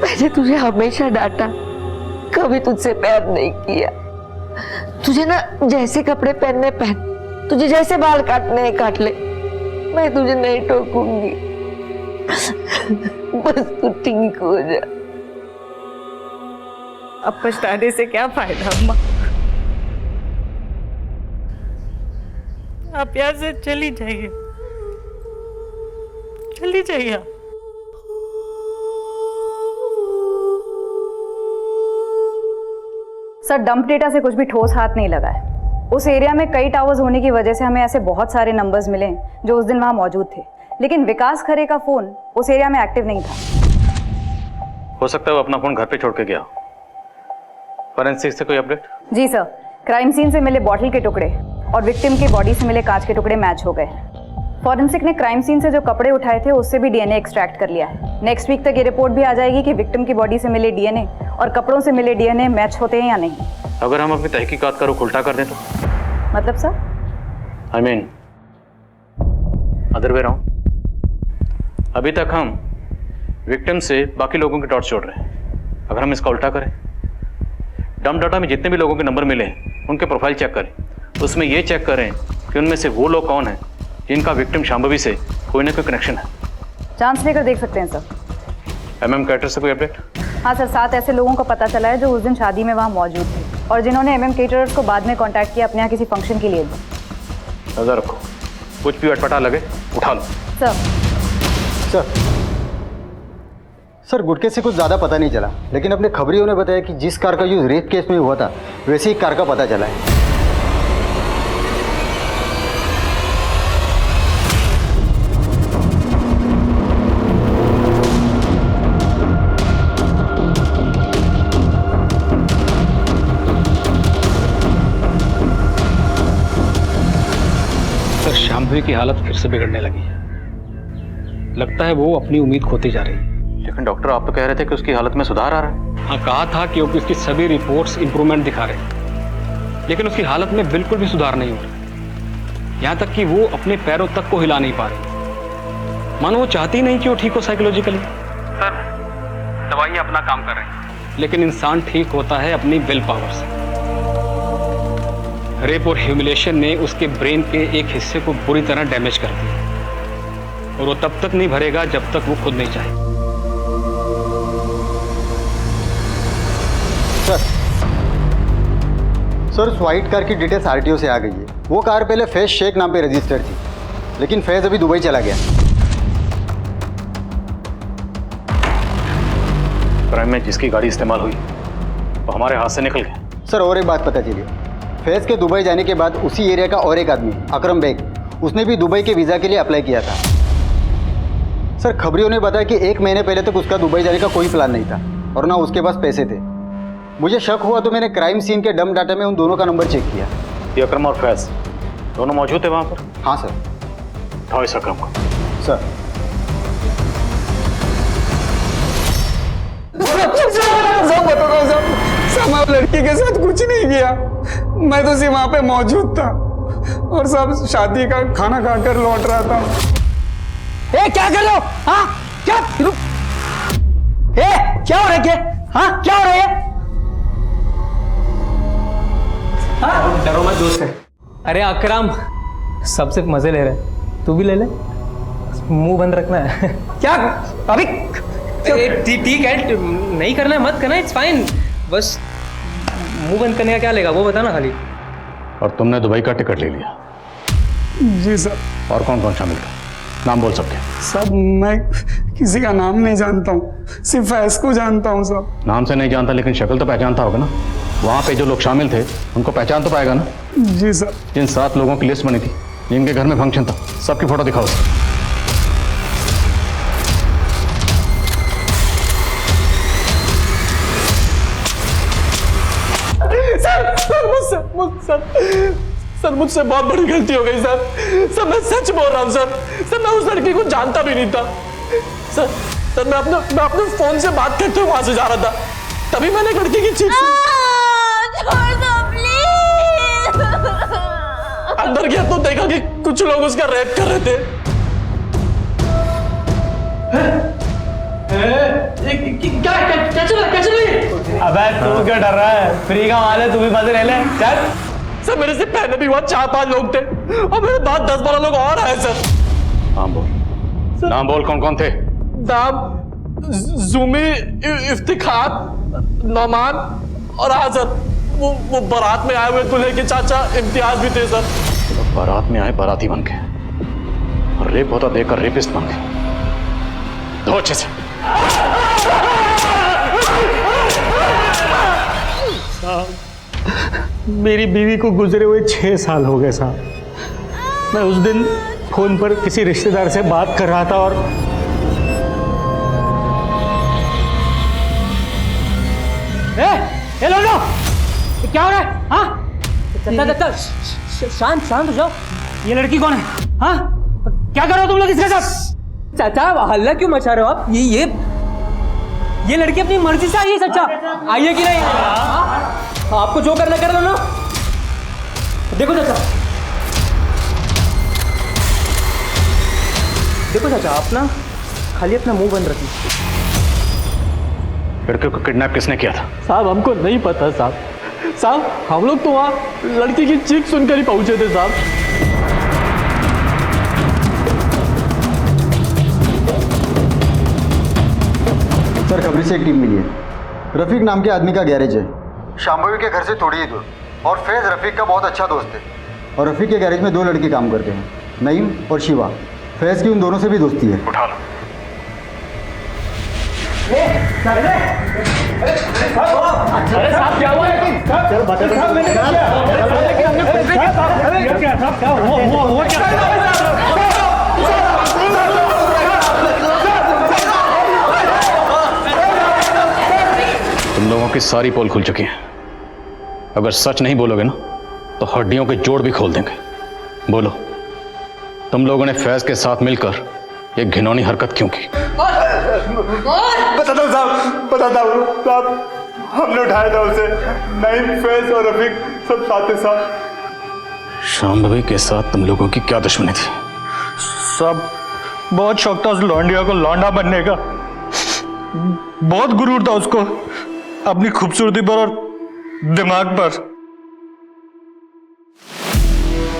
मैंने तुझे हमेशा डांटा, कभी तुझसे प्यार नहीं किया। तुझे ना जैसे कपड़े पहनने पहन, तुझे जैसे बाल काटने हैं काट ले, मैं तुझे नहीं टोकूंगी। बस तू ठीक हो जा। अब पछताने से क्या फायदा अम्मा? आप यहाँ से चली जाइए, चली जाइए आप। सर, डंप डेटा से कुछ भी ठोस हाथ नहीं लगा है। उस एरिया में कई टावर्स होने की वजह से हमें ऐसे बहुत सारे नंबर्स मिले जो उस दिन वहां मौजूद थे, लेकिन विकास खरे का फोन उस एरिया में एक्टिव नहीं था। हो सकता है वो अपना फोन घर पे छोड़ के गया। फॉरेंसिक से कोई अपडेट? जी सर, क्राइम सीन से मिले बॉटल के टुकड़े और विक्टिम के बॉडी से मिले कांच के टुकड़े मैच हो गए। फॉरेंसिक ने क्राइम सीन से जो कपड़े उठाए थे उससे भी डीएनए एक्सट्रैक्ट कर लिया है। नेक्स्ट वीक तक ये रिपोर्ट भी आ जाएगी कि विक्टिम की बॉडी से मिले डीएनए और कपड़ों से मिले डीएनए मैच होते हैं या नहीं। अगर हम अपनी तहकीकात का रुख उल्टा कर दें तो? मतलब sir? I mean, other way round. अभी तक हम विक्टिम से बाकी लोगों के डॉट्स जोड़ रहे हैं। अगर हम इसका उल्टा करें, डंप डाटा में जितने भी लोगों के नंबर मिले उनके प्रोफाइल चेक करें, उसमें ये चेक करें कि उनमें से वो लोग कौन हैं जिनका विक्टिम शांभवी से कोई ना कोई कनेक्शन है। चांस लेकर देख सकते हैं सर। MM कैटर से कोई अपडेट? हाँ सर, 7 ऐसे लोगों का पता चला है जो उस दिन शादी में वहाँ मौजूद थे और जिन्होंने MM केटरर्स को बाद में कांटेक्ट किया अपने यहाँ किसी फंक्शन के लिए। नजर रखो, कुछ भी अटपटा लगे उठा लो। सर सर गुटके से कुछ ज़्यादा पता नहीं चला, लेकिन अपने खबरियों ने बताया कि जिस कार का यूज रेप केस में हुआ था वैसे ही कार का पता चला है। सर, शांभवी की हालत फिर से बिगड़ने लगी है। लगता है वो अपनी उम्मीद खोती जा रही है। लेकिन डॉक्टर, आप तो कह रहे थे कि उसकी हालत में सुधार आ रहा है। हाँ, कहा था कि उसकी सभी रिपोर्ट्स इंप्रूवमेंट दिखा रहे हैं, लेकिन उसकी हालत में बिल्कुल भी सुधार नहीं हो रहा। यहाँ तक कि वो अपने पैरों तक को हिला नहीं पा रही, मानो वो चाहती नहीं कि वो ठीक हो साइकोलॉजिकली। सर, दवाइयाँ अपना काम कर रही हैं, लेकिन इंसान ठीक होता है अपनी विल पावर से। रेप और ह्यूमिलेशन ने उसके ब्रेन के एक हिस्से को बुरी तरह डैमेज कर दिया और वो तब तक नहीं भरेगा जब तक वो खुद नहीं चाहे। सर उस व्हाइट कार की डिटेल्स आरटीओ से आ गई है। वो कार पहले फैज शेख नाम पे रजिस्टर्ड थी, लेकिन फैज अभी दुबई चला गया। क्राइम में जिसकी गाड़ी इस्तेमाल हुई वो हमारे हाथ से निकल गया। सर और एक बात पता चली, फैज के दुबई जाने के बाद उसी एरिया का और एक आदमी अकरम बेग, उसने भी दुबई के वीज़ा के लिए अप्लाई किया था। सर खबरियों ने बताया कि 1 महीने पहले तक उसका दुबई जाने का कोई प्लान नहीं था और ना उसके पास पैसे थे। मुझे शक हुआ तो मैंने क्राइम सीन के डंप डाटा में उन दोनों का नंबर चेक किया। ये अकरम और फैज दोनों मौजूद थे वहाँ पर? हाँ सर। उठाओ इस अकरम को। सर सब बता रहा हूँ सब लड़की के साथ कुछ नहीं किया। मैं तो सिर्फ वहां पे मौजूद था और सब शादी का खाना खाकर लौट रहा था। ए क्या कर रहे हो? हाँ क्या रुक। ए क्या हो रहा है? क्या हाँ क्या हो रहा है? हाँ डरो मत दोस्त है। अरे अकरम सबसे मजे ले रहे, तू भी ले ले। मुंह बंद रखना है। क्या अभी ठीक है, नहीं करना है मत करना, इट्स फाइन। बस मुंह बंद करने का क्या लेगा वो बताना खाली। और तुमने दुबई का टिकट ले लिया? जी सर। और कौन कौन शामिल था? नाम बोल सकते? सब मैं किसी का नाम नहीं जानता हूँ, सिर्फ फैज को जानता हूँ सब। नाम से नहीं जानता लेकिन शक्ल तो पहचानता होगा ना। वहाँ पे जो लोग शामिल थे उनको पहचान तो पाएगा ना? जी सर। जिन 7 लोगों की लिस्ट बनी थी, जिनके घर में फंक्शन था, सबकी फोटो दिखाओ। सर मुझसे बहुत बड़ी गलती हो गई सर मैं सच बोल रहा हूँ सर मैं उस लड़की को जानता भी नहीं था सर मैं अपने फोन से बात करते हुए वहां से जा रहा था, तभी मैंने लड़की की चीख सुनी। अंदर गया तो देखा कि कुछ लोग उसका रेप कर रहे थे। क्या चल रहा? अबे तू क्या डर रहा है? फ्री का माल है, तू भी मजे ले ले। चल। सर मेरे से पहले भी वहां 4-5 लोग थे और मेरे बाद 10-12 लोग और आए सर। नाम बोल कौन कौन थे? नाम जूमी, इफ्तिखार, नौमान और आजर। वो बारात में आए हुए दूल्हे के चाचा इम्तियाज भी थे सर। तो बारात में आए बाराती बन के और रेप होता देखकर रेपिस्ट बन गए। दो अच्छे से। मेरी बीवी को गुजरे हुए 6 साल हो गए साहब। मैं उस दिन फोन पर किसी रिश्तेदार से बात कर रहा था और ए लोगो, क्या हो रहा है? हाँ चल शांत हो जाओ। ये लड़की कौन है? हाँ क्या कर रहे हो तुम लोग इसके साथ? चाचा हल्ला क्यों मचा रहे हो आप? ये लड़की अपनी मर्जी से आई है चाचा, आई है कि नहीं? आपको जो करना कर लो ना। देखो चाचा आप ना खाली अपना मुंह बंद रखिए। लड़के को किडनैप किसने किया था? साहब हमको नहीं पता साहब हम लोग तो वहाँ लड़की की चीख सुनकर ही पहुंचे थे साहब। सर खबरी से एक टीम मिली है। रफीक नाम के आदमी का गैरेज है, शाम्भवी के घर से थोड़ी ही दूर, और फैज रफीक का बहुत अच्छा दोस्त है। और रफीक के गैरेज में 2 लड़के काम करते हैं, नईम और शिवा। फैज की उन दोनों से भी दोस्ती है। उठा लो। अरे साहब क्या हुआ है? तुम लोगों की सारी पोल खुल चुकी है। अगर सच नहीं बोलोगे ना तो हड्डियों के जोड़ भी खोल देंगे। बोलो, तुम लोगों ने फैज के साथ मिलकर ये घिनौनी हरकत क्यों की? बताता हूँ साहब, हमने उठाया था उसे। नईम, फैज और रफीक सब साथ थे साहब। शाम्भवी के साथ तुम लोगों की क्या दुश्मनी थी? सब बहुत शौक था उस लौंडिया को लौंडा बनने का। बहुत गुरूर था उसको अपनी खूबसूरती पर और दिमाग पर।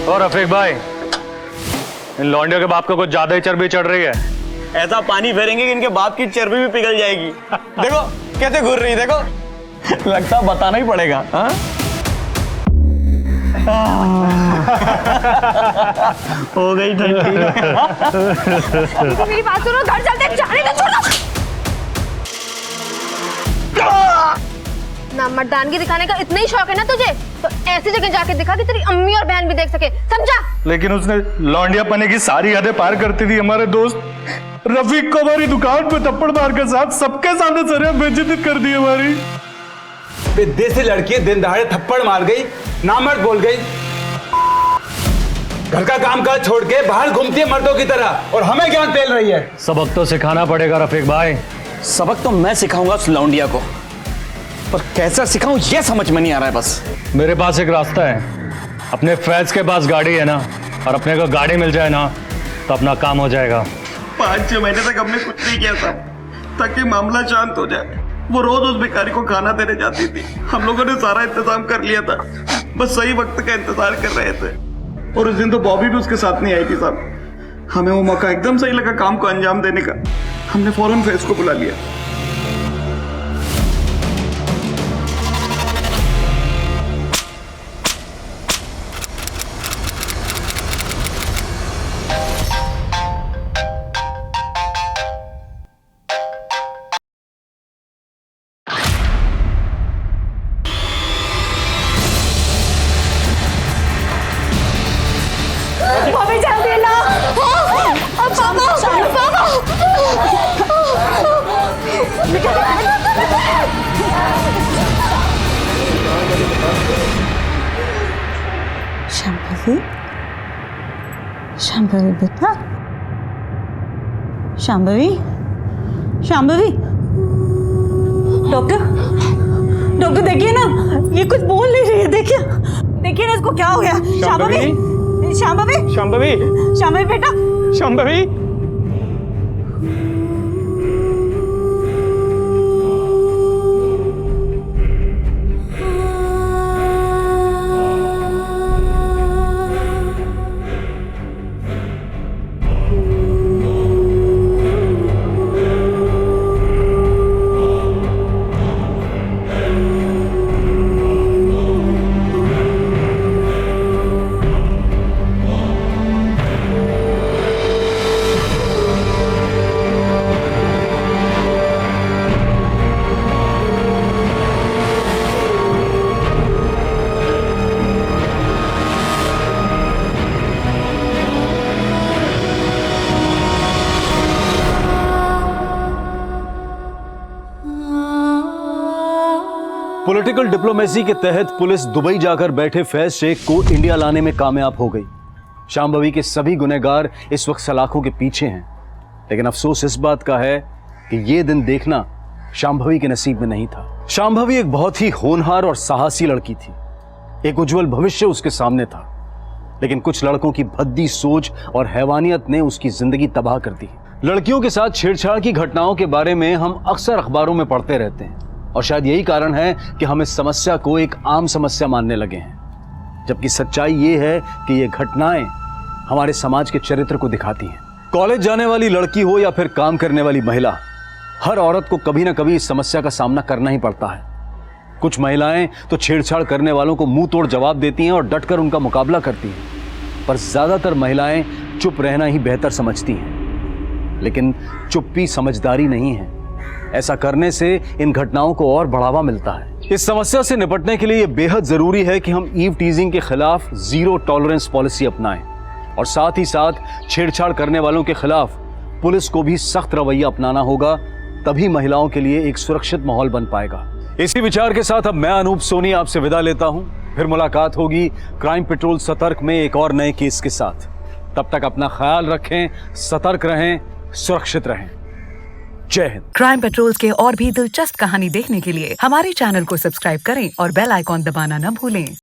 और रफीक भाई, इन लौंडियों के बाप को कुछ ज्यादा ही चर्बी चढ़ रही है। ऐसा पानी फेरेंगे कि इनके बाप की चर्बी भी पिघल जाएगी। देखो कैसे घूर रही, देखो लगता बताना ही पड़ेगा। हाँ हो गई ठंडी। मेरी बात सुनो, घर चलते, जाने दो, छोड़ दो। ना मर्दानगी दिखाने का इतना ही शौक है ना तुझे, तो ऐसी जगह जाके दिखा कि तेरी अम्मी और बहन भी देख सके, समझा? लेकिन उसने लौंडिया पने की सारी हदें पार करती थी। हमारे दोस्त रफीक को हमारी दुकान पे थप्पड़ मार के साथ सबके सामने सरिया बेइज्जती कर दी हमारी। देसी लड़की दिन दहाड़े थप्पड़ मार गई, नामर्द बोल गई। घर का काम काज छोड़ के बाहर घूमती है मर्दों की तरह और हमें ज्ञान पेल रही है। सबक तो सिखाना पड़ेगा रफीक भाई। सबक तो मैं सिखाऊंगा उस लौंडिया को, पर कैसा सिखाऊं ये समझ में नहीं आ रहा है बस। मेरे पास एक रास्ता है। अपने फैज के पास गाड़ी है ना, और अपने को गाड़ी मिल जाए ना तो अपना काम हो जाएगा। 5-6 महीने तक हमने कुछ नहीं किया था ताकि मामला शांत हो जाए। वो रोज उस भिखारी को खाना देने जाती थी। हम लोगों ने सारा इंतजाम कर लिया था, बस सही वक्त का इंतजार कर रहे थे। और उस दिन तो बॉबी भी उसके साथ नहीं आई थी साहब। हमें वो मौका एकदम सही लगा काम को अंजाम देने का। हमने फौरन फैज को बुला लिया। भाभी जल्दी ला। शांभवी, शांभवी बेटा, शांभवी, शांभवी। डॉक्टर, डॉक्टर देखिए ना, ये कुछ बोल नहीं रही है। देखिए, देखिए ना इसको क्या हो गया। शांभवी, शांभवी, शांभवी, शांभवी बेटा, शांभवी। पॉलिटिकल डिप्लोमेसी के तहत पुलिस दुबई जाकर बैठे फैज शेख को इंडिया लाने में कामयाब हो गई। शांभवी के सभी गुनहगार इस वक्त सलाखों के पीछे हैं, लेकिन अफसोस इस बात का है कि ये दिन देखना शांभवी के नसीब में नहीं था। शांभवी एक बहुत ही होनहार और साहसी लड़की थी। एक उज्जवल भविष्य उसके सामने था, लेकिन कुछ लड़कों की भद्दी सोच और हैवानियत ने उसकी जिंदगी तबाह कर दी। लड़कियों के साथ छेड़छाड़ की घटनाओं के बारे में हम अक्सर अखबारों में पढ़ते रहते हैं, और शायद यही कारण है कि हम इस समस्या को एक आम समस्या मानने लगे हैं, जबकि सच्चाई ये है कि ये घटनाएं हमारे समाज के चरित्र को दिखाती हैं। कॉलेज जाने वाली लड़की हो या फिर काम करने वाली महिला, हर औरत को कभी ना कभी इस समस्या का सामना करना ही पड़ता है। कुछ महिलाएं तो छेड़छाड़ करने वालों को मुंह तोड़ जवाब देती हैं और डटकर उनका मुकाबला करती हैं, पर ज्यादातर महिलाएं चुप रहना ही बेहतर समझती हैं। लेकिन चुप्पी समझदारी नहीं है। ऐसा करने से इन घटनाओं को और बढ़ावा मिलता है। इस समस्या से निपटने के लिए यह बेहद जरूरी है कि हम ईव टीजिंग के खिलाफ जीरो टॉलरेंस पॉलिसी अपनाएं, और साथ ही साथ छेड़छाड़ करने वालों के खिलाफ पुलिस को भी सख्त रवैया अपनाना होगा। तभी महिलाओं के लिए एक सुरक्षित माहौल बन पाएगा। इसी विचार के साथ अब मैं अनूप सोनी आपसे विदा लेता हूं। फिर मुलाकात होगी क्राइम पेट्रोल सतर्क में एक और नए केस के साथ। तब तक अपना ख्याल रखें, सतर्क रहें, सुरक्षित रहें। जय हिंद। क्राइम पेट्रोल के और भी दिलचस्प कहानी देखने के लिए हमारे चैनल को सब्सक्राइब करें और बेल आइकॉन दबाना न भूलें।